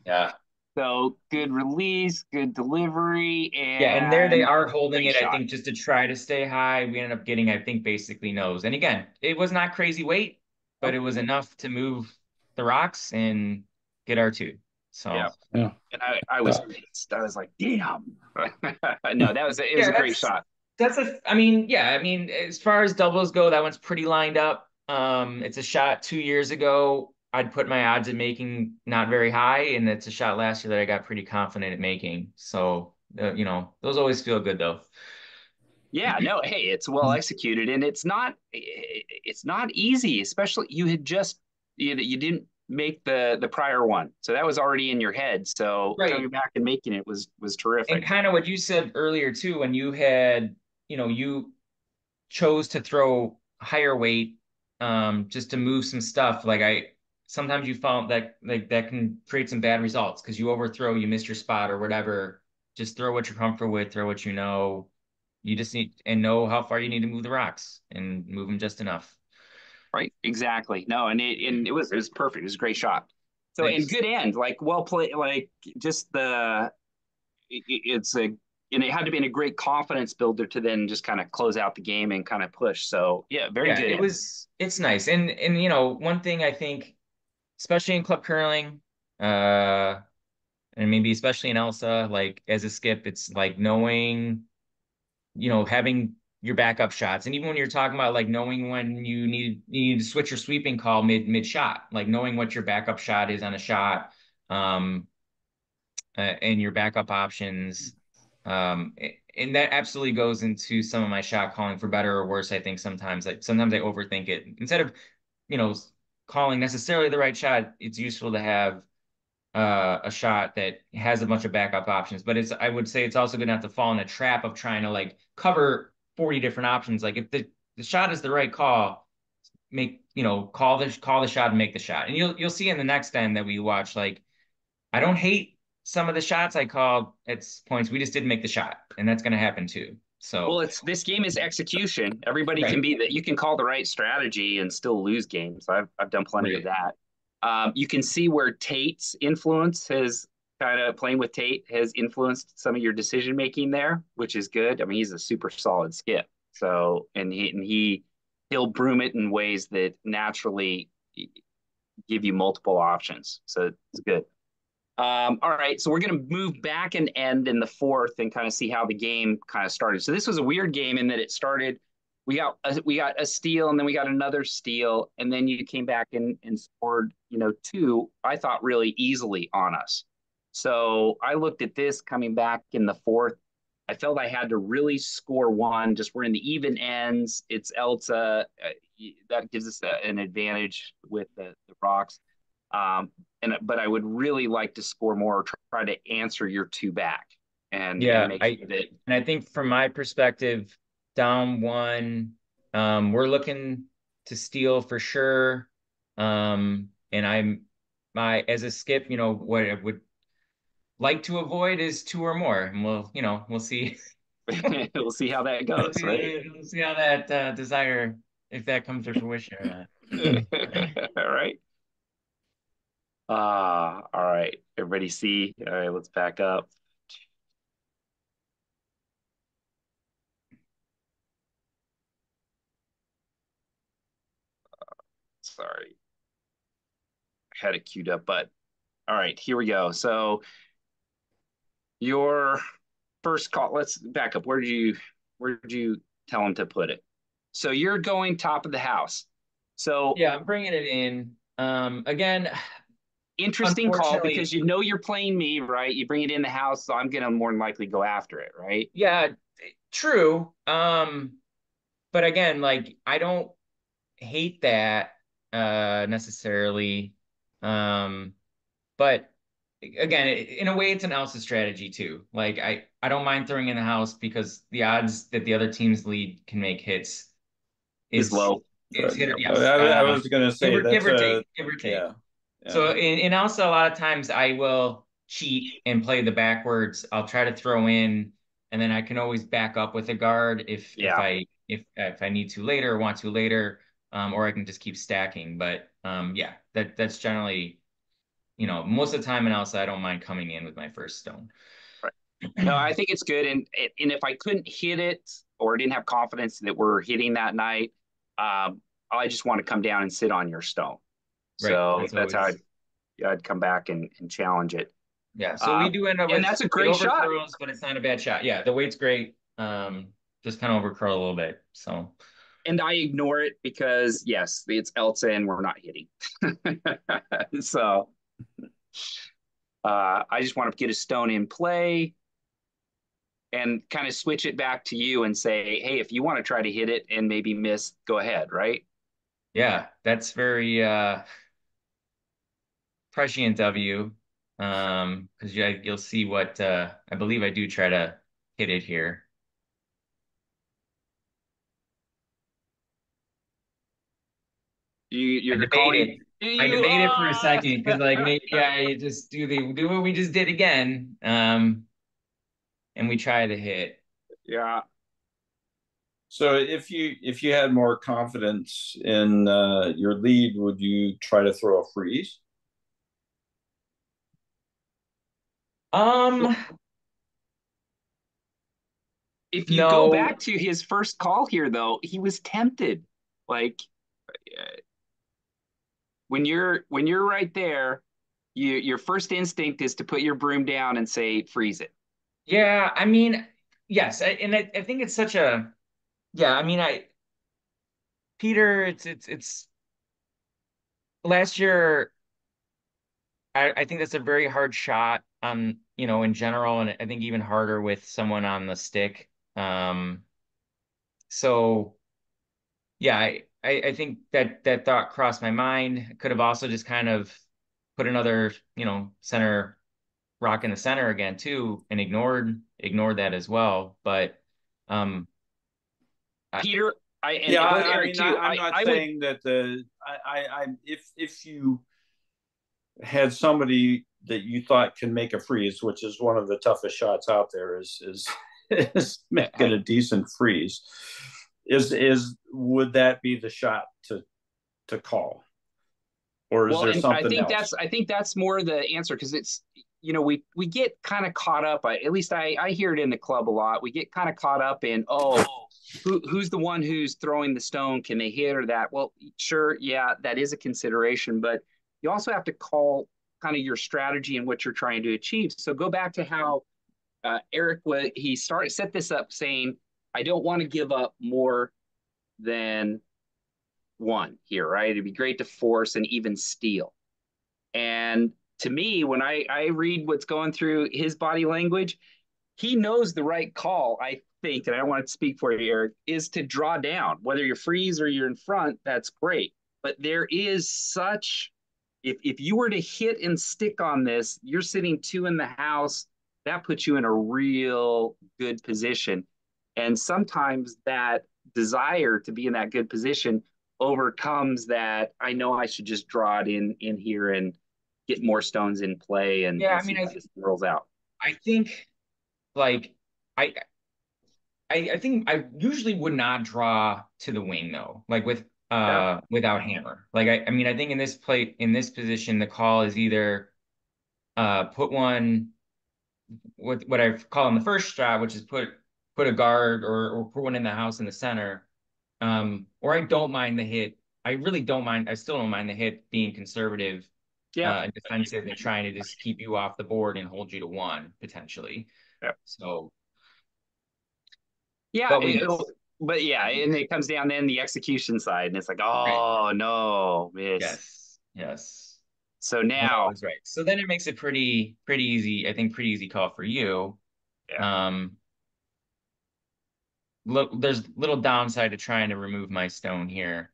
Yeah. So good release, good delivery, and there they are holding it. I think just to try to stay high, we ended up getting, I think, basically nose. And again, it was not crazy weight, but it was enough to move the rocks and get our 2. So yeah. And I was pissed. I was like, damn. No, it was a great shot. I mean, as far as doubles go, that one's pretty lined up. It's a shot 2 years ago. I'd put my odds at making not very high, and it's a shot last year that I got pretty confident at making. So, those always feel good though. Yeah, no, hey, it's well executed, and it's not easy, especially you didn't make the prior one, so that was already in your head. So coming back and making it was terrific. And kind of what you said earlier too, when you had, you chose to throw higher weight, just to move some stuff. Sometimes you found that that can create some bad results because you overthrow, you miss your spot or whatever. Just throw what you're comfortable with, throw what you know. You just need and know how far you need to move the rocks and move them just enough. Right, exactly. No, and it was perfect. It was a great shot. So Thanks. and good end, well played. Just and it had to be in a great confidence builder to then just kind of close out the game and kind of push. So yeah, very good. It's nice. And one thing I think, especially in club curling, and maybe especially in Ailsa, like as a skip, it's like knowing, having your backup shots. And even when you're talking about like knowing when you need to switch your sweeping call mid shot, like knowing what your backup shot is on a shot, um, and your backup options. And that absolutely goes into some of my shot calling for better or worse. I think sometimes I overthink it. Instead of, you know, calling necessarily the right shot, it's useful to have a shot that has a bunch of backup options. But I would say it's also good not to fall in a trap of trying to like cover 40 different options. Like if the shot is the right call, call the shot and make the shot. And you'll see in the next end that we watch, like I don't hate some of the shots I called at points. We just didn't make the shot, and that's going to happen too. So, Well, this game is execution. Everybody right, can be that. You can call the right strategy and still lose games. I've done plenty of right. that. You can see where Tate's influence has kind of playing with Tate has influenced some of your decision making there, which is good. I mean, he's a super solid skip. So, and he'll broom it in ways that naturally give you multiple options. So it's good. All right, so we're going to move back and end in the fourth and kind of see how the game kind of started. So this was a weird game in that it started. We got a steal, and then we got another steal, and then you came back and scored, two. I thought really easily on us. So I looked at this coming back in the fourth. I felt I had to really score one. Just we're in the even ends. It's Ailsa. That gives us an advantage with the Rocks. But I would really like to score more, try to answer your two back and Yeah, make I sure that and I think from my perspective, down one, we're looking to steal for sure. And my as a skip, what I would like to avoid is two or more, and we'll see. we'll see how that We'll goes, right? see, we'll see how that desire, if that comes to fruition or not. All right. All right. Everybody see? All right, let's back up. Sorry. I had it queued up, but all right, here we go. So your first call, let's back up. Where did you tell him to put it? So you're going top of the house. So Yeah, I'm bringing it in. Again, interesting call unfortunately, because you're playing me, right? You bring it in the house, so I'm gonna more than likely go after it, right? yeah, true. But again, like I don't hate that necessarily. Um, but again, in a way, it's an Elsa strategy too. Like I don't mind throwing in the house because the odds that the other team's lead can make hits Is is low. it's hit or I, yes. I was gonna say Give that's or a take, give or take. yeah, So yeah. in Elsa, a lot of times I will cheat and play the backwards. I'll try to throw in, and then I can always back up with a guard Yeah, if I need to later or want to later, or I can just keep stacking. But yeah, that's generally, most of the time in Elsa, I don't mind coming in with my first stone. right. No, I think it's good, and if I couldn't hit it or didn't have confidence that we're hitting that night, I just want to come down and sit on your stone. Right. So That's that's how always I'd come back and challenge it. yeah. So we do end up And with that's a it great over shot. curls, but it's not a bad shot. Yeah, the weight's great. Just kind of over curl a little bit. So. And I ignore it because yes, it's Elsa and we're not hitting. So I just want to get a stone in play and kind of switch it back to you and say, hey, if you want to try to hit it and maybe miss, go ahead, right? Yeah, that's very prescient of you. Because you'll see what I believe I do try to hit it here. I You're calling. debated. I You debated for a are. second because like maybe I just do what we just did again. And we try to hit. Yeah. So if you had more confidence in your lead, would you try to throw a freeze? Um, If you go no. back to his first call here, though, he was tempted. Like when you're right there, your first instinct is to put your broom down and say freeze it. Yeah, I mean, yes, I think it's such a yeah. I mean, Peter, it's last year. I think that's a very hard shot on, in general, and I think even harder with someone on the stick. So yeah, I think that thought crossed my mind. Could have also just kind of put another, center rock in the center again too, and ignored that as well. But um, Peter, Yeah, both I Eric mean, too. I'm not I would. saying that if you had somebody that you thought can make a freeze, which is one of the toughest shots out there, is making a decent freeze, is would that be the shot to call, or is Well, there and something else? I think that's more the answer because it's we get kind of caught up. At least I hear it in the club a lot. We get kind of caught up in who's the one who's throwing the stone? Can they hit or that? Well, sure, yeah, that is a consideration, but you also have to call kind of your strategy and what you're trying to achieve. So go back to how Eric set this up saying, I don't want to give up more than one here, right? It'd be great to force and even steal. And to me, when I read what's going through his body language, he knows the right call, I think, and I don't want to speak for you, Eric, is to draw down. Whether you're freeze or you're in front, that's great. But there is such, if you were to hit and stick on this, you're sitting two in the house, that puts you in a real good position. And sometimes that desire to be in that good position overcomes that. I know I should just draw it in here and get more stones in play yeah, and I mean, see how this rolls out. I think like I I think I usually would not draw to the wing though, like Yeah. without hammer. Like I mean I think in this position the call is either put one what I call in the first shot, which is put a guard or put one in the house in the center. Or I don't mind the hit. I really don't mind. I still don't mind the hit being conservative Yeah. and defensive and trying to just keep you off the board and hold you to one potentially. Yeah. So Yeah, but we miss. but yeah, and it comes down then the execution side, and it's like, Right. oh no, miss. Yes. Yes. So No, now, that's right. So then it makes it pretty easy, I think pretty easy call for you. yeah, Look, there's little downside to trying to remove my stone here.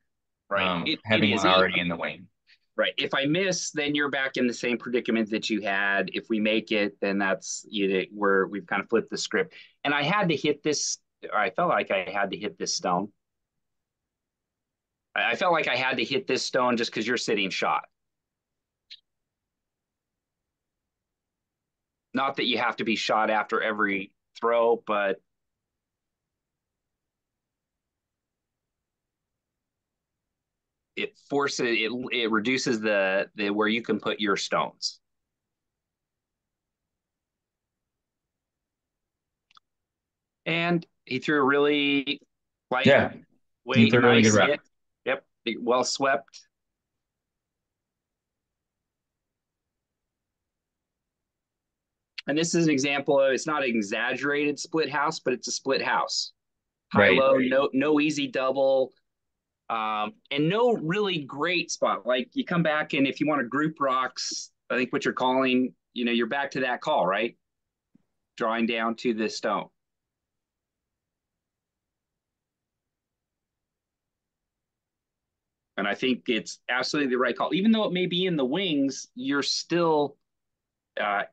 right, it Having is one already in the wing. right. If I miss, then you're back in the same predicament that you had. If we make it, then that's where we've kind of flipped the script. And I had to hit this. I felt like I had to hit this stone. I felt like I had to hit this stone just because you're sitting shot. Not that you have to be shot after every throw, but it reduces the where you can put your stones. And he threw a really light Yeah, he weight, threw a really good nice rock. hit. Yep, well swept. And this is an example of, it's not an exaggerated split house, but it's a split house. High Right. low, no easy double, and no really great spot. Like you come back and if you want to group rocks, I think what you're calling, you're back to that call, right? Drawing down to the stone. And I think it's absolutely the right call. Even though it may be in the wings, you're still, uh,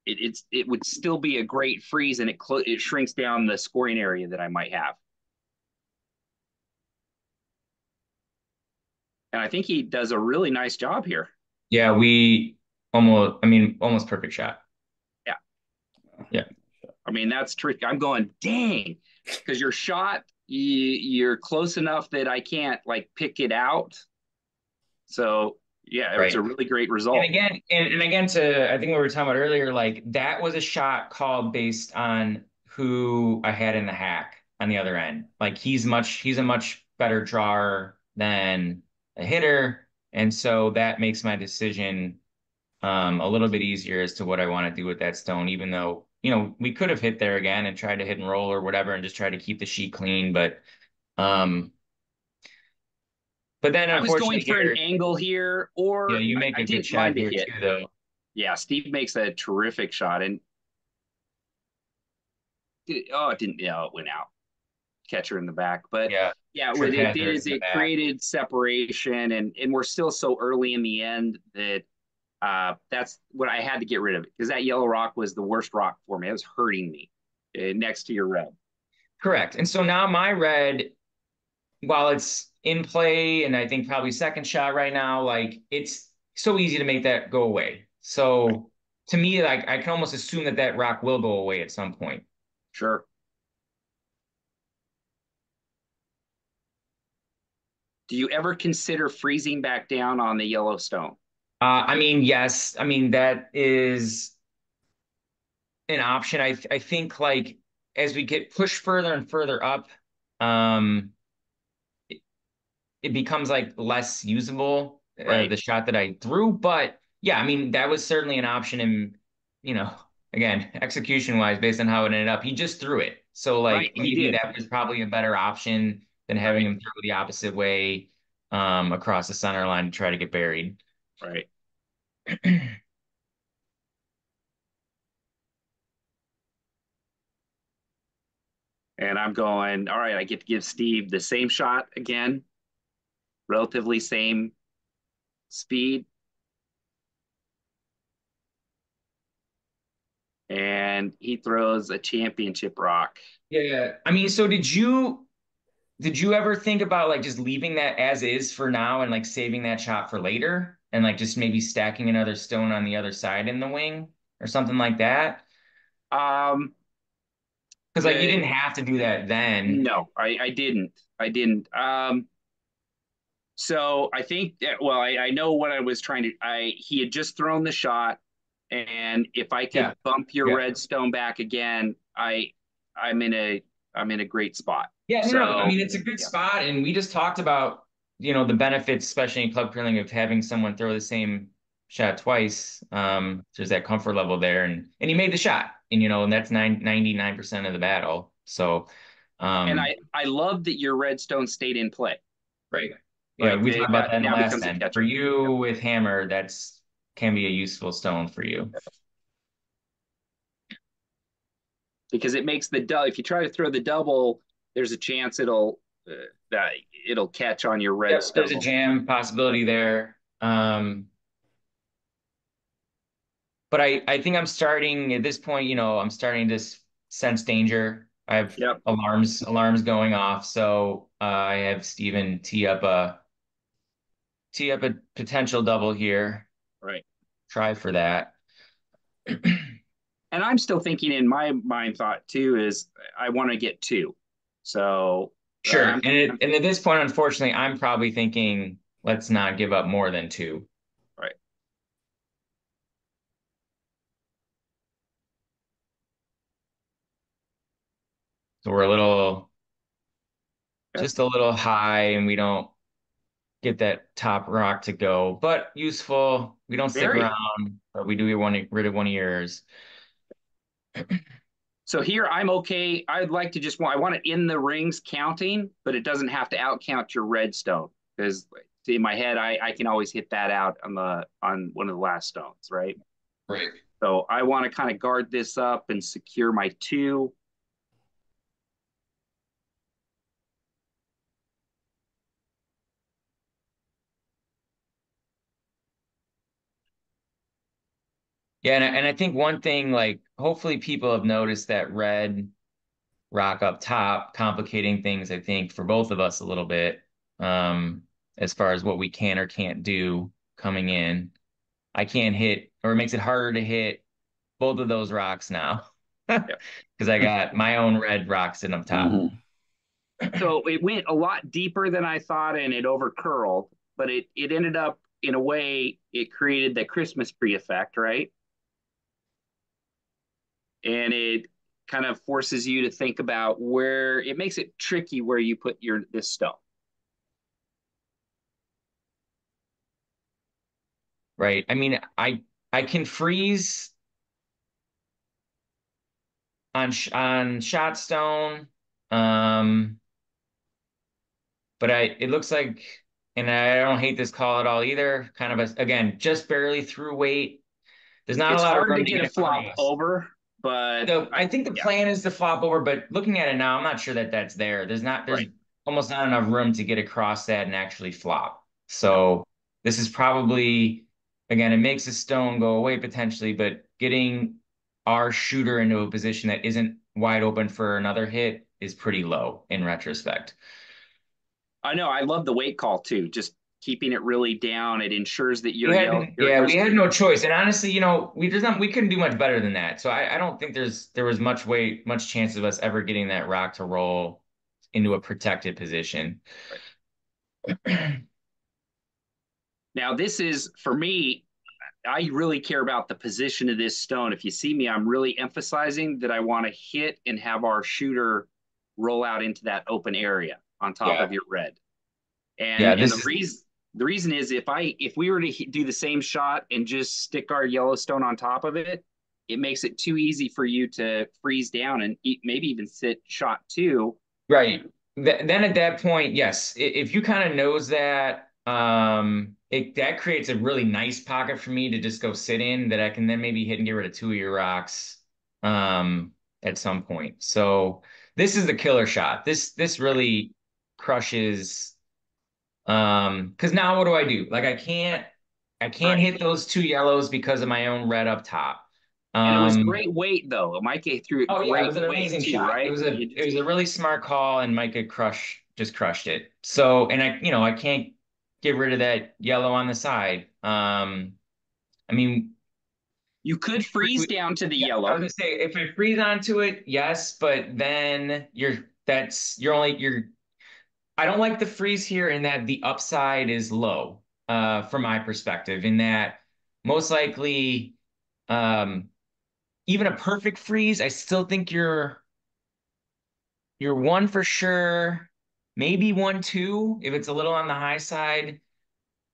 it would still be a great freeze, and it shrinks down the scoring area that I might have. And I think he does a really nice job here. Yeah, almost perfect shot. Yeah. Yeah. I mean, that's tricky. I'm going, dang, because your shot, you're close enough that I can't like pick it out. So yeah, it's a really great result. And again, I think we were talking about earlier, like that was a shot called based on who I had in the hack on the other end. Like he's a much better drawer than a hitter. And so that makes my decision a little bit easier as to what I want to do with that stone, even though, we could have hit there again and tried to hit and roll or whatever and just try to keep the sheet clean. Um, but then I was going unfortunately for an here, angle here, yeah, or you make I a good didn't shot mind the here hit. too, though. Yeah, Steve makes a terrific shot, and it didn't. Yeah, it went out. Catcher in the back, but Yeah, yeah, what trip it did hazard is in the it back. created separation, and we're still so early in the end that that's what I had to get rid of it, because that yellow rock was the worst rock for me. It was hurting me next to your red. Correct. And so now my red, while it's in play and I think probably second shot right now, like it's so easy to make that go away. So to me, like I can almost assume that that rock will go away at some point. Sure. Do you ever consider freezing back down on the Yellowstone? I mean, yes. I mean, that is an option. I think like as we get pushed further and further up, um, it becomes like less usable, Right. the shot that I threw. But yeah, I mean, that was certainly an option. And, again, execution wise, based on how it ended up, he just threw it. So, Right. like, He maybe did. that was probably a better option than having Right. him throw the opposite way across the center line to try to get buried. Right. And I'm going, all right, I get to give Steve the same shot again, relatively same speed. And he throws a championship rock. Yeah. I mean, so did you ever think about like just leaving that as is for now and like saving that shot for later and like just maybe stacking another stone on the other side in the wing or something like that? Um, Because like you the didn't have to do that then. No, I didn't. I didn't. So I think that, well, I know what I was trying to. He had just thrown the shot, and if I Yeah. could bump your Yeah. redstone back again, I'm in a great spot. Yeah, no. I So mean, it's a good yeah, spot, and we just talked about, the benefits, especially in club curling, of having someone throw the same shot twice. There's that comfort level there, and he made the shot, and that's 99% of the battle. So, and um, I love that your redstone stayed in play. right. Yeah, Like we talked about that that in the now last becomes a time. For catcher. you Yep. with hammer, that's can be a useful stone for you. Because it makes the double. If you try to throw the double, there's a chance uh, that it'll catch on your Yep, there's a redstone. jam possibility there. But I think I'm starting at this point, I'm starting to sense danger. I have Yep. alarms going off. So I have Steven tee up a potential double here. Right. Try for that. And I'm still thinking in my mind thought too is I want to get two. So Sure. I'm And at this point, unfortunately, I'm probably thinking let's not give up more than two. right. So we're Yep. just a little high, and we don't get that top rock to go, but useful. We don't stick Very. around, but we do get rid of one of yours. So here I'm okay. I'd like to I want it in the rings counting, but it doesn't have to outcount your redstone, because in my head I can always hit that out on one of the last stones, right? Right. So I want to kind of guard this up and secure my two. Yeah, and I think one thing, like, hopefully people have noticed that red rock up top, complicating things, I think, for both of us a little bit, as far as what we can or can't do coming in. I can't hit, or it makes it harder to hit both of those rocks now, Yep. because I got my own red rock sitting up top. Mhm. So it went a lot deeper than I thought, and it over curled, but it ended up in a way it created the Christmas tree effect, right? And it kind of forces you to think about where it makes it tricky where you put this stone. right? I mean, I can freeze on shot stone, but it looks like, and I don't hate this call at all either. Kind of again, just barely through weight. There's not a It's lot of hard to room to get get a flop across. over, but I think the yeah, plan is to flop over, but looking at it now, I'm not sure that that's there. There's right. almost not enough room to get across that and actually flop. No. So this is probably, again, it makes a stone go away potentially, but getting our shooter into a position that isn't wide open for another hit is pretty low in retrospect. I know. I love the weight call too. Just keeping it really down. It ensures that We your had, yell, your yeah, we had no choice. And honestly, we couldn't do much better than that. So I don't think there was much chance of us ever getting that rock to roll into a protected position. now this is for me. I really care about the position of this stone. If you see me, I'm really emphasizing that I want to hit and have our shooter roll out into that open area on top Yeah. of your red. Yeah, And the reason is if we were to do the same shot and just stick our Yellowstone on top of it, it makes it too easy for you to freeze down and maybe even sit shot two. right. Then at that point, yes, if you kind of knows that, that creates a really nice pocket for me to just go sit in that I can then maybe hit and get rid of two of your rocks, um, at some point. So this is the killer shot. This really crushes, because now what do I do? Like I can't Right. hit those two yellows because of my own red up top. And it was great weight though. Micah threw it Oh yeah, it great was an weight amazing too, shot. right? It was a really smart call, and Micah just crushed it. So, and I can't get rid of that yellow on the side. I mean, You could freeze down to the yeah, I was yellow. gonna say if I freeze onto it, yes, but then you're I don't like the freeze here in that the upside is low, from my perspective, in that most likely, um, even a perfect freeze, I still think you're one for sure, maybe 1-2 if it's a little on the high side.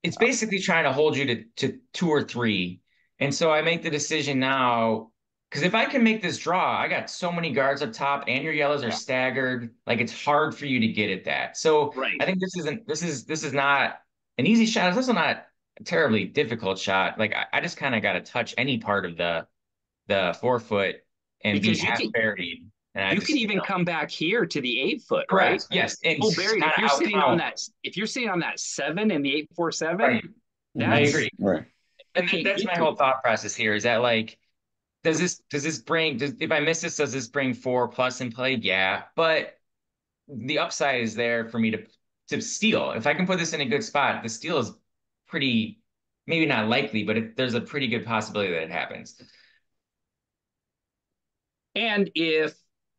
It's basically trying to hold you to two or three. And so I make the decision now, because if I can make this draw, I got so many guards up top and your yellows are Yeah. staggered. Like it's hard for you to get at that. So Right. I think this is not an easy shot. It's also not a terribly difficult shot. Like I just kind of got to touch any part of the 4 foot and be Because half buried. And I you can just, even come back here to the 8 foot, right? correct. Yes. And Oh, just Barry, kind if of you're out sitting on count. that, if you're sitting on that 7 in the 847, Right. I Mhm. that's agree. Right. you And can't that's get my to whole it. thought process here is that like, if I miss this, does this bring 4+ in play? Yeah. But the upside is there for me to steal. If I can put this in a good spot, the steal is pretty, maybe not likely, but there's a pretty good possibility that it happens. And if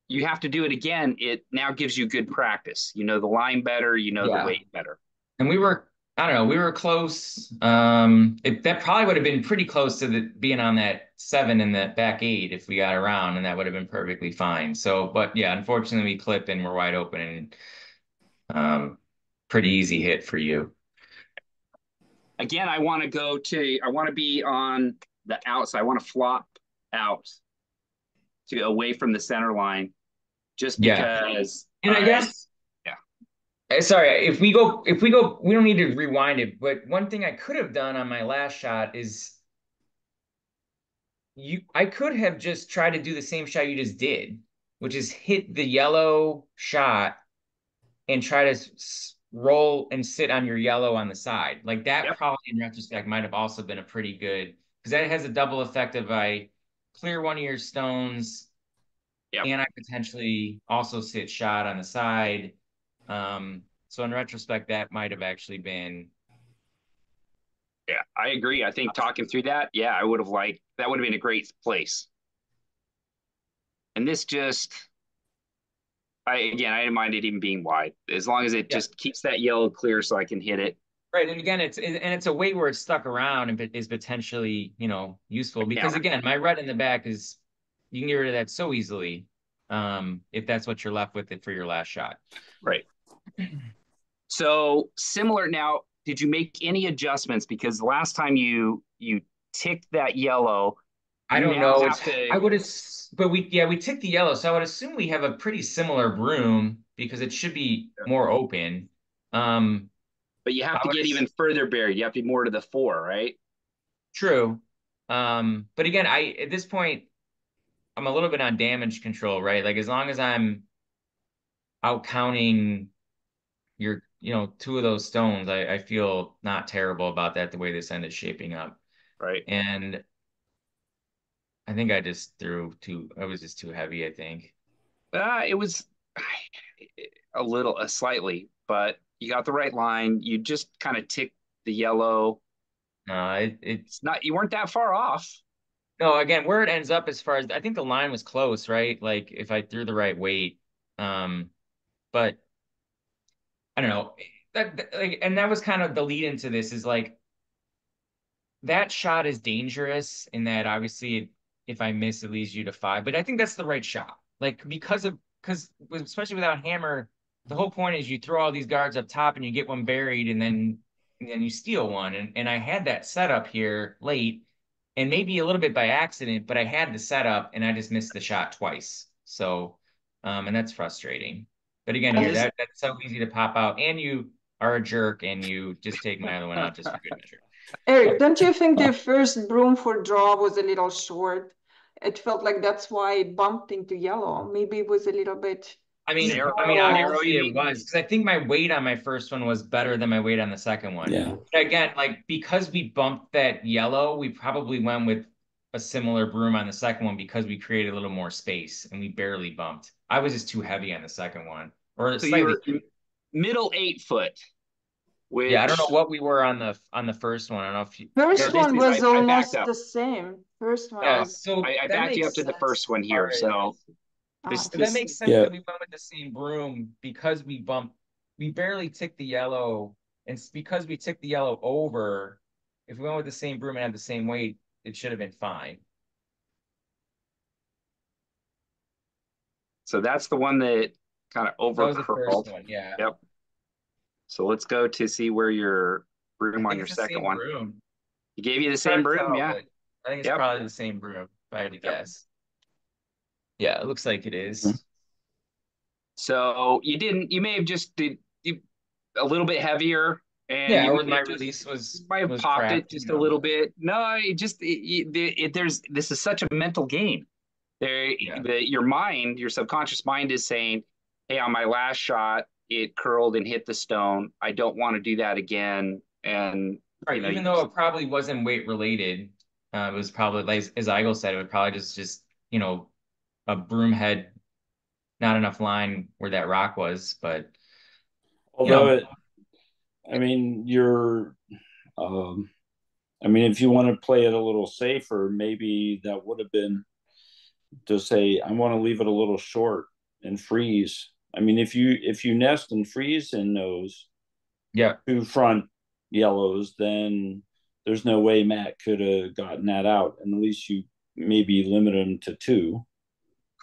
you have to do it again, it now gives you good practice. You know the line better, you know the Yeah. weight better. And I don't know, we were close. That probably would have been pretty close to being on that 7 in the back 8 if we got around, and that would have been perfectly fine. So, but yeah, unfortunately we clipped and we're wide open, and pretty easy hit for you. Again, I want to be on the outside. I want to flop out to go away from the center line just Yeah. because And I guess, yeah. sorry, we don't need to rewind it, but one thing I could have done on my last shot is I could have just tried to do the same shot you just did, which is hit the yellow shot and try to roll and sit on your yellow on the side. Like that Yep. probably in retrospect might have also been a pretty good, because that has a double effect of I clear one of your stones, Yep. and I potentially also sit shot on the side. So in retrospect, that might have actually been. Yeah, I agree. I think talking through that, yeah, I would have liked that would have been a great place. And this just I didn't mind it even being wide as long as it just keeps that yellow clear so I can hit it. Right, and again, it's a weight where it's stuck around and is potentially, useful, because again, my red in the back is, you can get rid of that so easily, if that's what you're left with it for your last shot. Right. So similar now, did you make any adjustments? Because the last time you you tick that yellow. I You don't now know. have to. I would have, but we ticked the yellow, so I would assume we have a pretty similar broom because it should be more open. But you have I to would get even further buried. You have to be more to the 4, right? true. But again, at this point, I'm a little bit on damage control, right? Like as long as I'm out counting your, 2 of those stones, I feel not terrible about that the way this end is shaping up. Right. And I think I just threw too, I was just too heavy, I think. It was slightly, but you got the right line. You just kind of ticked the yellow. No, It's not, you weren't that far off. no, again, where it ends up as far as I think the line was close, right? Like if I threw the right weight. But I don't know. Like, and that was kind of the lead into this is like that shot is dangerous in that obviously if I miss, it leads you to 5. But I think that's the right shot. Like because especially without hammer, the whole point is you throw all these guards up top and you get one buried and then you steal one. And I had that setup here late and maybe a little bit by accident, but I had the setup and I just missed the shot twice. So and that's frustrating. But again, here that's so easy to pop out, and you are a jerk, and you just take my other one out just for good measure. Eric, don't you think the first broom for draw was a little short? It felt like that's why it bumped into yellow. Maybe it was a little bit. I mean, Narrow, honestly, you it mean? was because I think my weight on my first one was better than my weight on the second one. Yeah. But again, like because we bumped that yellow, we probably went with a similar broom on the second one because we created a little more space and we barely bumped. I was just too heavy on the second one, or So slightly. you were middle 8 foot, which Yeah, I don't know what we were on the first one. I don't know if you. First one was I backed almost up. the same. First one Yeah, was. so I that backed you makes up to the sense first one as here. far as- So Ah, that makes sense Yeah. that we went with the same broom because we barely ticked the yellow, and because we ticked the yellow over, if we went with the same broom and had the same weight, it should have been fine. so that's the one that kind of That was the overcurled. first one, yeah. Yep. So let's go to see where your I broom think on your it's the second same one. broom. He gave you the It's hard same to broom, tell, yeah. but I think it's Yep. probably the same broom, if I had to guess. Yeah, it looks like it is. So you may have just did a little bit heavier, and Yeah, you or may my have just release was might have popped crap, it just a little bit. No, there's this is such a mental game. Yeah. Your mind, your subconscious mind is saying, "Hey, on my last shot, it curled and hit the stone. I don't want to do that again." And Right, even though it probably wasn't weight related, it was probably like as Eigel said, it would probably just a broom head, not enough line where that rock was. But Although I mean, if you want to play it a little safer, maybe that would have been to say, I want to leave it a little short and freeze. I mean, if you nest and freeze in those yeah, 2 front yellows, then there's no way Matt could have gotten that out, and at least you maybe limit him to 2.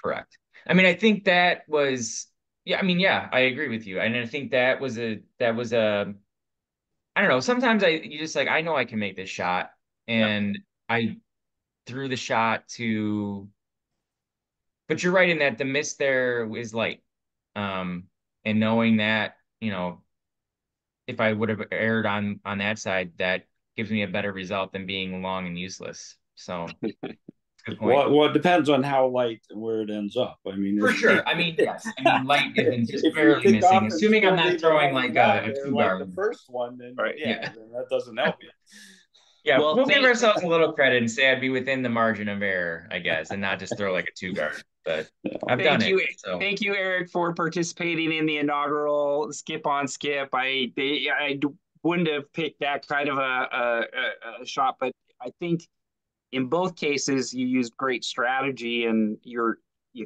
correct. I mean, I think that was yeah. I mean, yeah, I agree with you, and I think that was a I don't know. Sometimes you just like I know I can make this shot, and I threw the shot to. But you're right in that the miss there is light. And knowing that, if I would have erred on that side, that gives me a better result than being long and useless. So good point. Well, it depends on how light and where it ends up. I mean, For sure. I mean, yes. I mean, light isn't just if you barely pick missing, off and assuming I'm still not leave it throwing hanging like out a there two like guard. the first one, then Right. Yeah. then that doesn't help you. Yeah, Well, we'll give ourselves a little credit and say I'd be within the margin of error, I guess, and not just throw like a 2 guard. But I've done it. So Thank you, Eric, for participating in the inaugural skip on skip. I wouldn't have picked that kind of a shot, but I think in both cases you used great strategy and you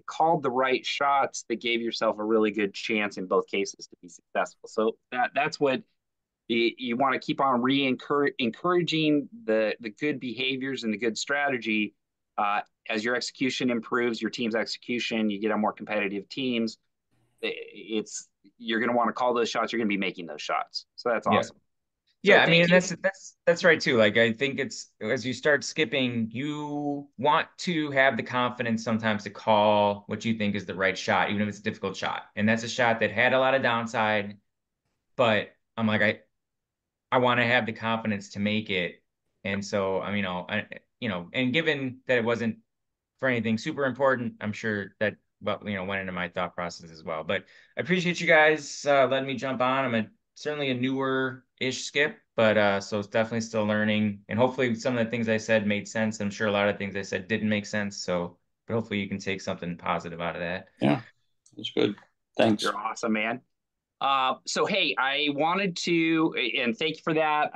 called the right shots that gave yourself a really good chance in both cases to be successful. So that's what you want to keep on encouraging the good behaviors and the good strategy. As your execution improves, your team's execution, you get on more competitive teams. You're going to want to call those shots. You're going to be making those shots. So that's awesome. Yeah, So I mean, thank you. that's right too. Like I think it's as you start skipping, you want to have the confidence sometimes to call what you think is the right shot, even if it's a difficult shot. And that's a shot that had a lot of downside, but I'm like, I want to have the confidence to make it. And so, I mean, and given that it wasn't for anything super important, I'm sure that, well, went into my thought process as well. But I appreciate you guys letting me jump on. Certainly a newer-ish skip, but so it's definitely still learning. And hopefully some of the things I said made sense. I'm sure a lot of things I said didn't make sense. So, but hopefully you can take something positive out of that. Yeah, that's good. Thanks. You're awesome, man. So hey, I wanted to, and thank you for that.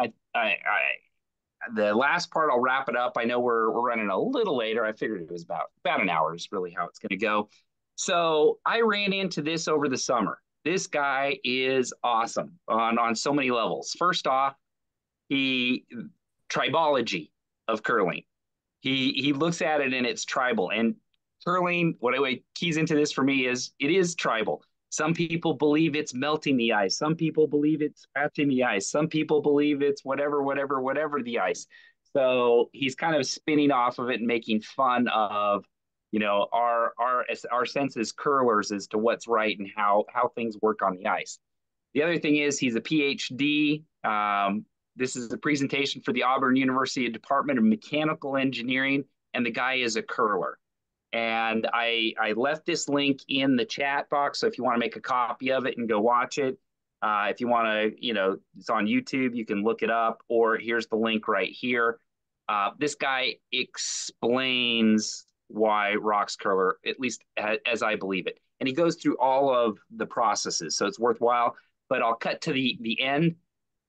The last part, I'll wrap it up. I know we're running a little later. I figured it was about an hour is really how it's going to go. So I ran into this over the summer. This guy is awesome on so many levels. First off, he tribology of curling. He looks at it and it's tribal. And curling, what keys into this for me is it is tribal. Some people believe it's melting the ice. Some people believe it's scratching the ice. Some people believe it's whatever the ice. So he's kind of spinning off of it and making fun of, our sense as curlers as to what's right and how things work on the ice. The other thing is he's a PhD. This is a presentation for the Auburn University Department of Mechanical Engineering, and the guy is a curler. And I left this link in the chat box, so if you want to make a copy of it and go watch it, if you want to, it's on YouTube, you can look it up, or here's the link right here. This guy explains why rocks curler, at least as I believe it. And he goes through all of the processes, so it's worthwhile. But I'll cut to the end.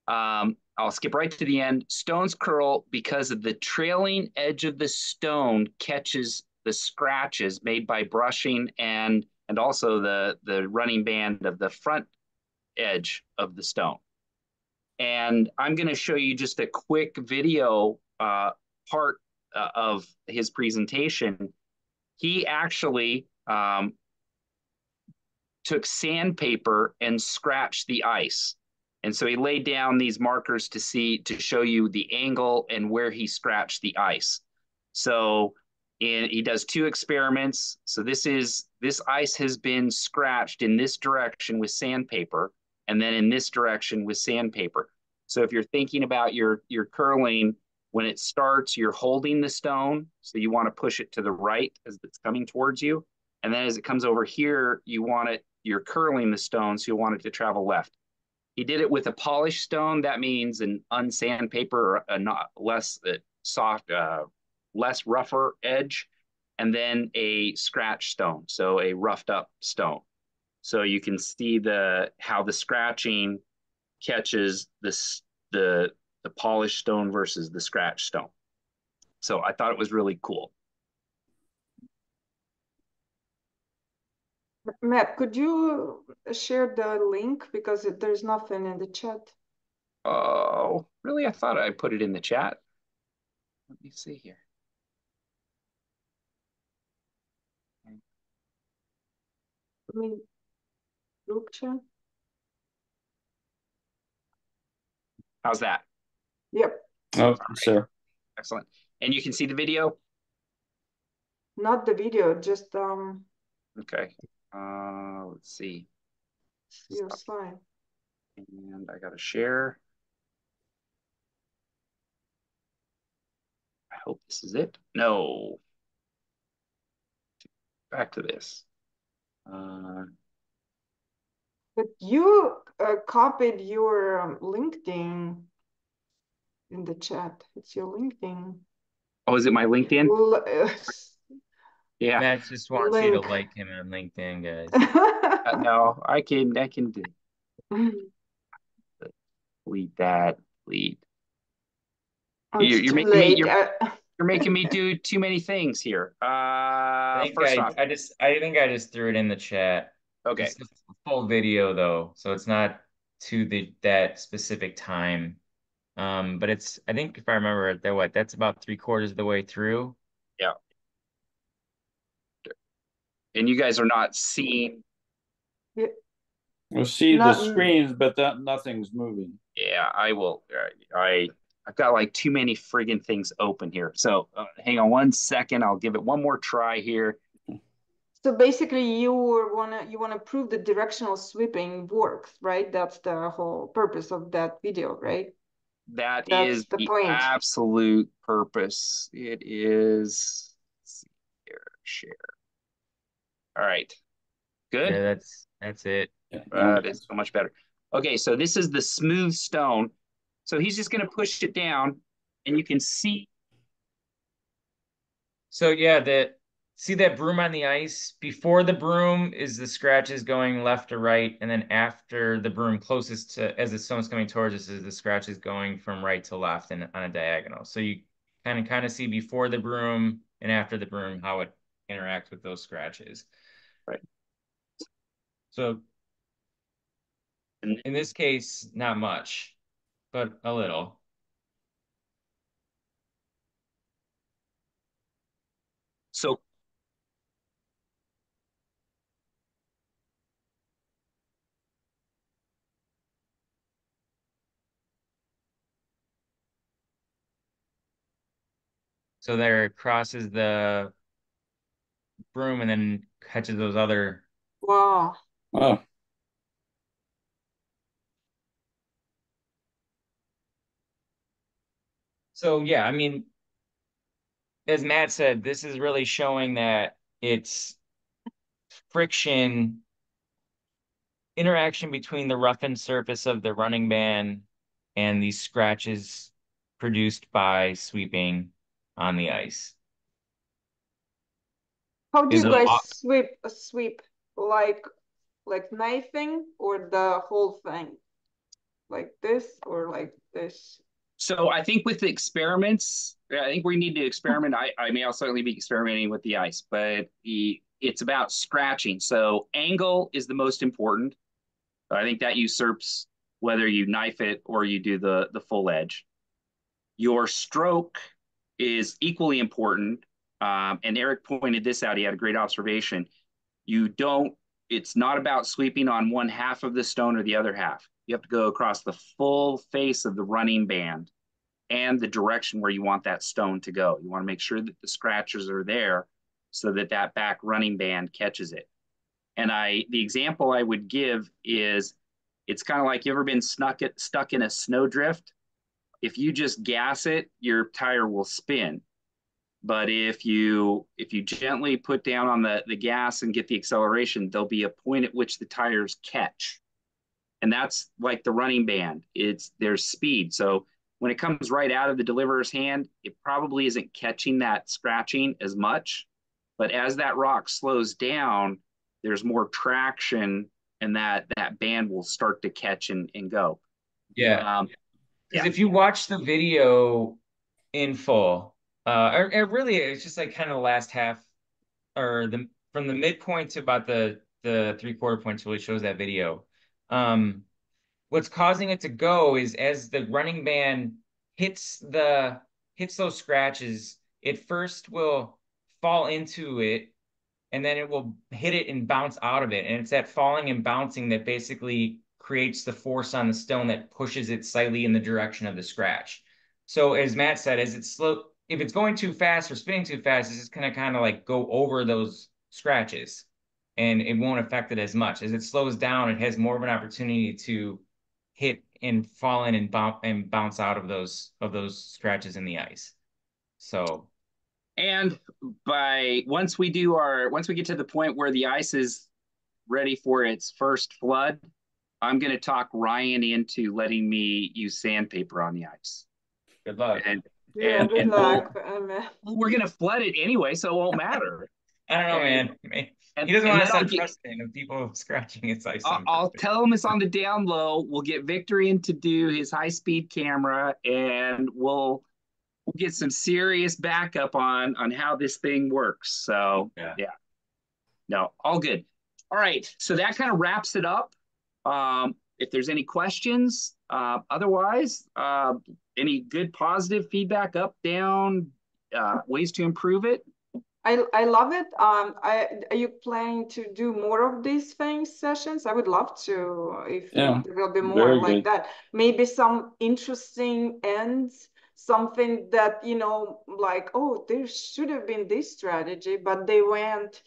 I'll skip right to the end. Stones curl because of the trailing edge of the stone catches the scratches made by brushing and also the running band of the front edge of the stone. And I'm going to show you just a quick video part of his presentation. He actually took sandpaper and scratched the ice. And so he laid down these markers to show you the angle and where he scratched the ice. So he does 2 experiments. So this ice has been scratched in this direction with sandpaper, and then in this direction with sandpaper. So if you're thinking about your curling, when it starts, you're holding the stone. So you want to push it to the right as it's coming towards you. And then as it comes over here, you're curling the stone, so you want it to travel left. He did it with a polished stone. That means an unsandpaper or a not less soft, less rougher edge, and then a scratch stone, so a roughed up stone. So you can see how the scratching catches the polished stone versus the scratch stone. So I thought it was really cool. Matt, could you share the link because there's nothing in the chat? Oh, really? I thought I put it in the chat. Let me see here. I mean, group chat? How's that? Yep. Oh, sure. Excellent. And you can see the video? Not the video, just Okay. Let's see. your slide. And I got to share. I hope this is it. No. Back to this. But you copied your LinkedIn in the chat. It's your LinkedIn. Oh, is it my LinkedIn? Yeah. Matt just wants you to like him on LinkedIn, guys. No, I can do. Delete that. Delete. You're making me do too many things here. I think I just threw it in the chat. Okay. It's the full video though, so it's not to that specific time. But I think if I remember that's about 3/4 of the way through. Yeah. And you guys are not seeing. Yeah. We'll see the Not, screens, but nothing's moving. Yeah, I will. I've got like too many friggin' things open here. So hang on 1 second. I'll give it one more try here. so basically you wanna prove the directional sweeping works, right? That's the whole purpose of that video, right? That That's is the the point. absolute purpose. It is. Let's see here, share. All right, good. Yeah, that's it. Yeah. That is so much better. Okay, so this is the smooth stone. So he's just going to push it down, and you can see. So yeah, see that broom on the ice? Before the broom is the scratches going left to right, and then after the broom closest to as the stone's coming towards us is the scratches going from right to left and on a diagonal. So you kind of see before the broom and after the broom how it interacts with those scratches. Right. So in this case, not much, but a little. So So there crosses the broom and then catches those other. Wow. Oh, So yeah, I mean, as Matt said, this is really showing that it's friction interaction between the roughened surface of the running band and these scratches produced by sweeping on the ice. How do Is you a guys lot. sweep like knifing or the whole thing? Like this or like this? So I think with the experiments, I think we need to experiment. I may also certainly be experimenting with the ice, but it's about scratching. So angle is the most important. I think that usurps whether you knife it or you do the full edge. Your stroke is equally important. And Eric pointed this out. He had a great observation. You don't, it's not about sweeping on one half of the stone or the other half. You have to go across the full face of the running band and the direction where you want that stone to go. You want to make sure that the scratches are there so that that back running band catches it. And the example I would give is it's kind of like you ever been stuck in a snowdrift. If you just gas it, your tire will spin. But if you gently put down on the gas and get the acceleration, there'll be a point at which the tires catch. And that's like the running band. There's speed. So when it comes right out of the deliverer's hand, it probably isn't catching that scratching as much. But as that rock slows down, there's more traction and that band will start to catch and go. Yeah. Because Yeah. if you watch the video in full, or really it's just like kind of the last half or the from the midpoint to about the three-quarter points really shows that video. What's causing it to go is as the running band hits those scratches, it first will fall into it and then it will hit it and bounce out of it. And it's that falling and bouncing that basically creates the force on the stone that pushes it slightly in the direction of the scratch. So as Matt said, as it's slow, if it's going too fast or spinning too fast, it's just gonna kind of like go over those scratches and it won't affect it as much. As it slows down, it has more of an opportunity to hit and fall in and bounce out of those scratches in the ice. So And once we get to the point where the ice is ready for its first flood, I'm going to talk Ryan into letting me use sandpaper on the ice. good luck. And Yeah, and good and luck. we're going to flood it anyway, so it won't matter. I don't know, And man. and He doesn't and want then to I'll set get precedent of people scratching its ice I'll, on I'll purpose. tell him it's on the down low. We'll get Victor in to do his high speed camera, and we'll get some serious backup on how this thing works. So yeah. No, all good. All right, so that kind of wraps it up. If there's any questions, otherwise, any good positive feedback, up, down, ways to improve it? I love it. Are you planning to do more of these things sessions? I would love to, if Yeah, there will be more very like good. that. Maybe some interesting ends, something that, you know, like, oh, there should have been this strategy, but they went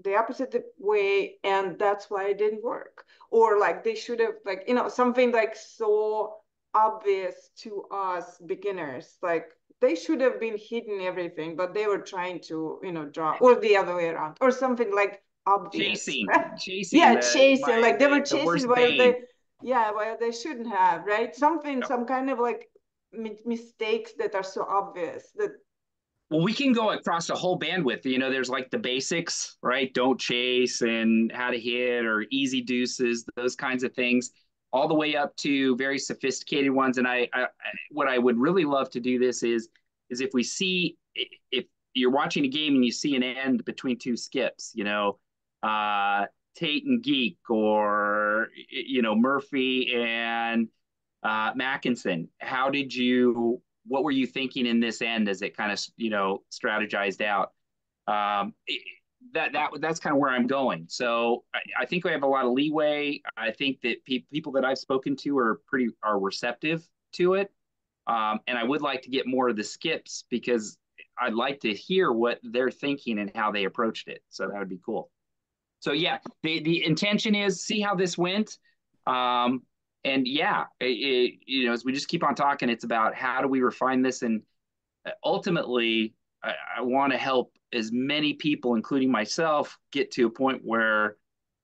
the opposite way, and that's why it didn't work. Or like they should have, like, you know, something like so obvious to us beginners, like they should have been hidden everything, but they were trying to, you know, draw, or the other way around, or something like obvious. chasing Yeah, chasing, like they were the chasing worst while bane. they, yeah, while they shouldn't have, right? Something, Yep. some kind of like mistakes that are so obvious that. Well, we can go across the whole bandwidth. You know, there's like the basics, right? Don't chase and how to hit or easy deuces, those kinds of things, all the way up to very sophisticated ones. And what I would really love to do this is if we see, if you're watching a game and you see an end between two skips, you know, Tate and Geek, or, you know, Murphy and Mackinson, what were you thinking in this end as it kind of, you know, strategized out? That's kind of where I'm going. So I think we have a lot of leeway. I think that people that I've spoken to are receptive to it. And I would like to get more of the skips, because I'd like to hear what they're thinking and how they approached it. So that would be cool. So yeah, the intention is see how this went. And yeah, you know, as we just keep on talking, it's about how do we refine this, and ultimately, I want to help as many people, including myself, get to a point where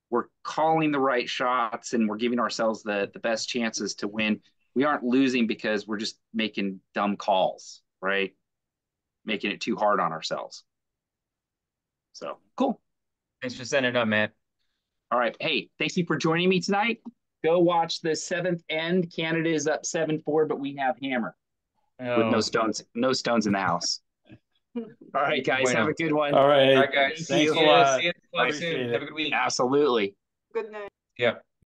we're calling the right shots and we're giving ourselves the best chances to win. We aren't losing because we're just making dumb calls, right? Making it too hard on ourselves. So cool. Thanks for setting it up, Matt. All right. Hey, thank you for joining me tonight. Go watch the seventh end. Canada is up 7-4, but we have hammer with no stones in the house. All right, guys, Bueno. have a good one. All right. All right, guys. Thanks See a lot. you soon. Appreciate Have a it. good week. Absolutely. Good night. Yeah.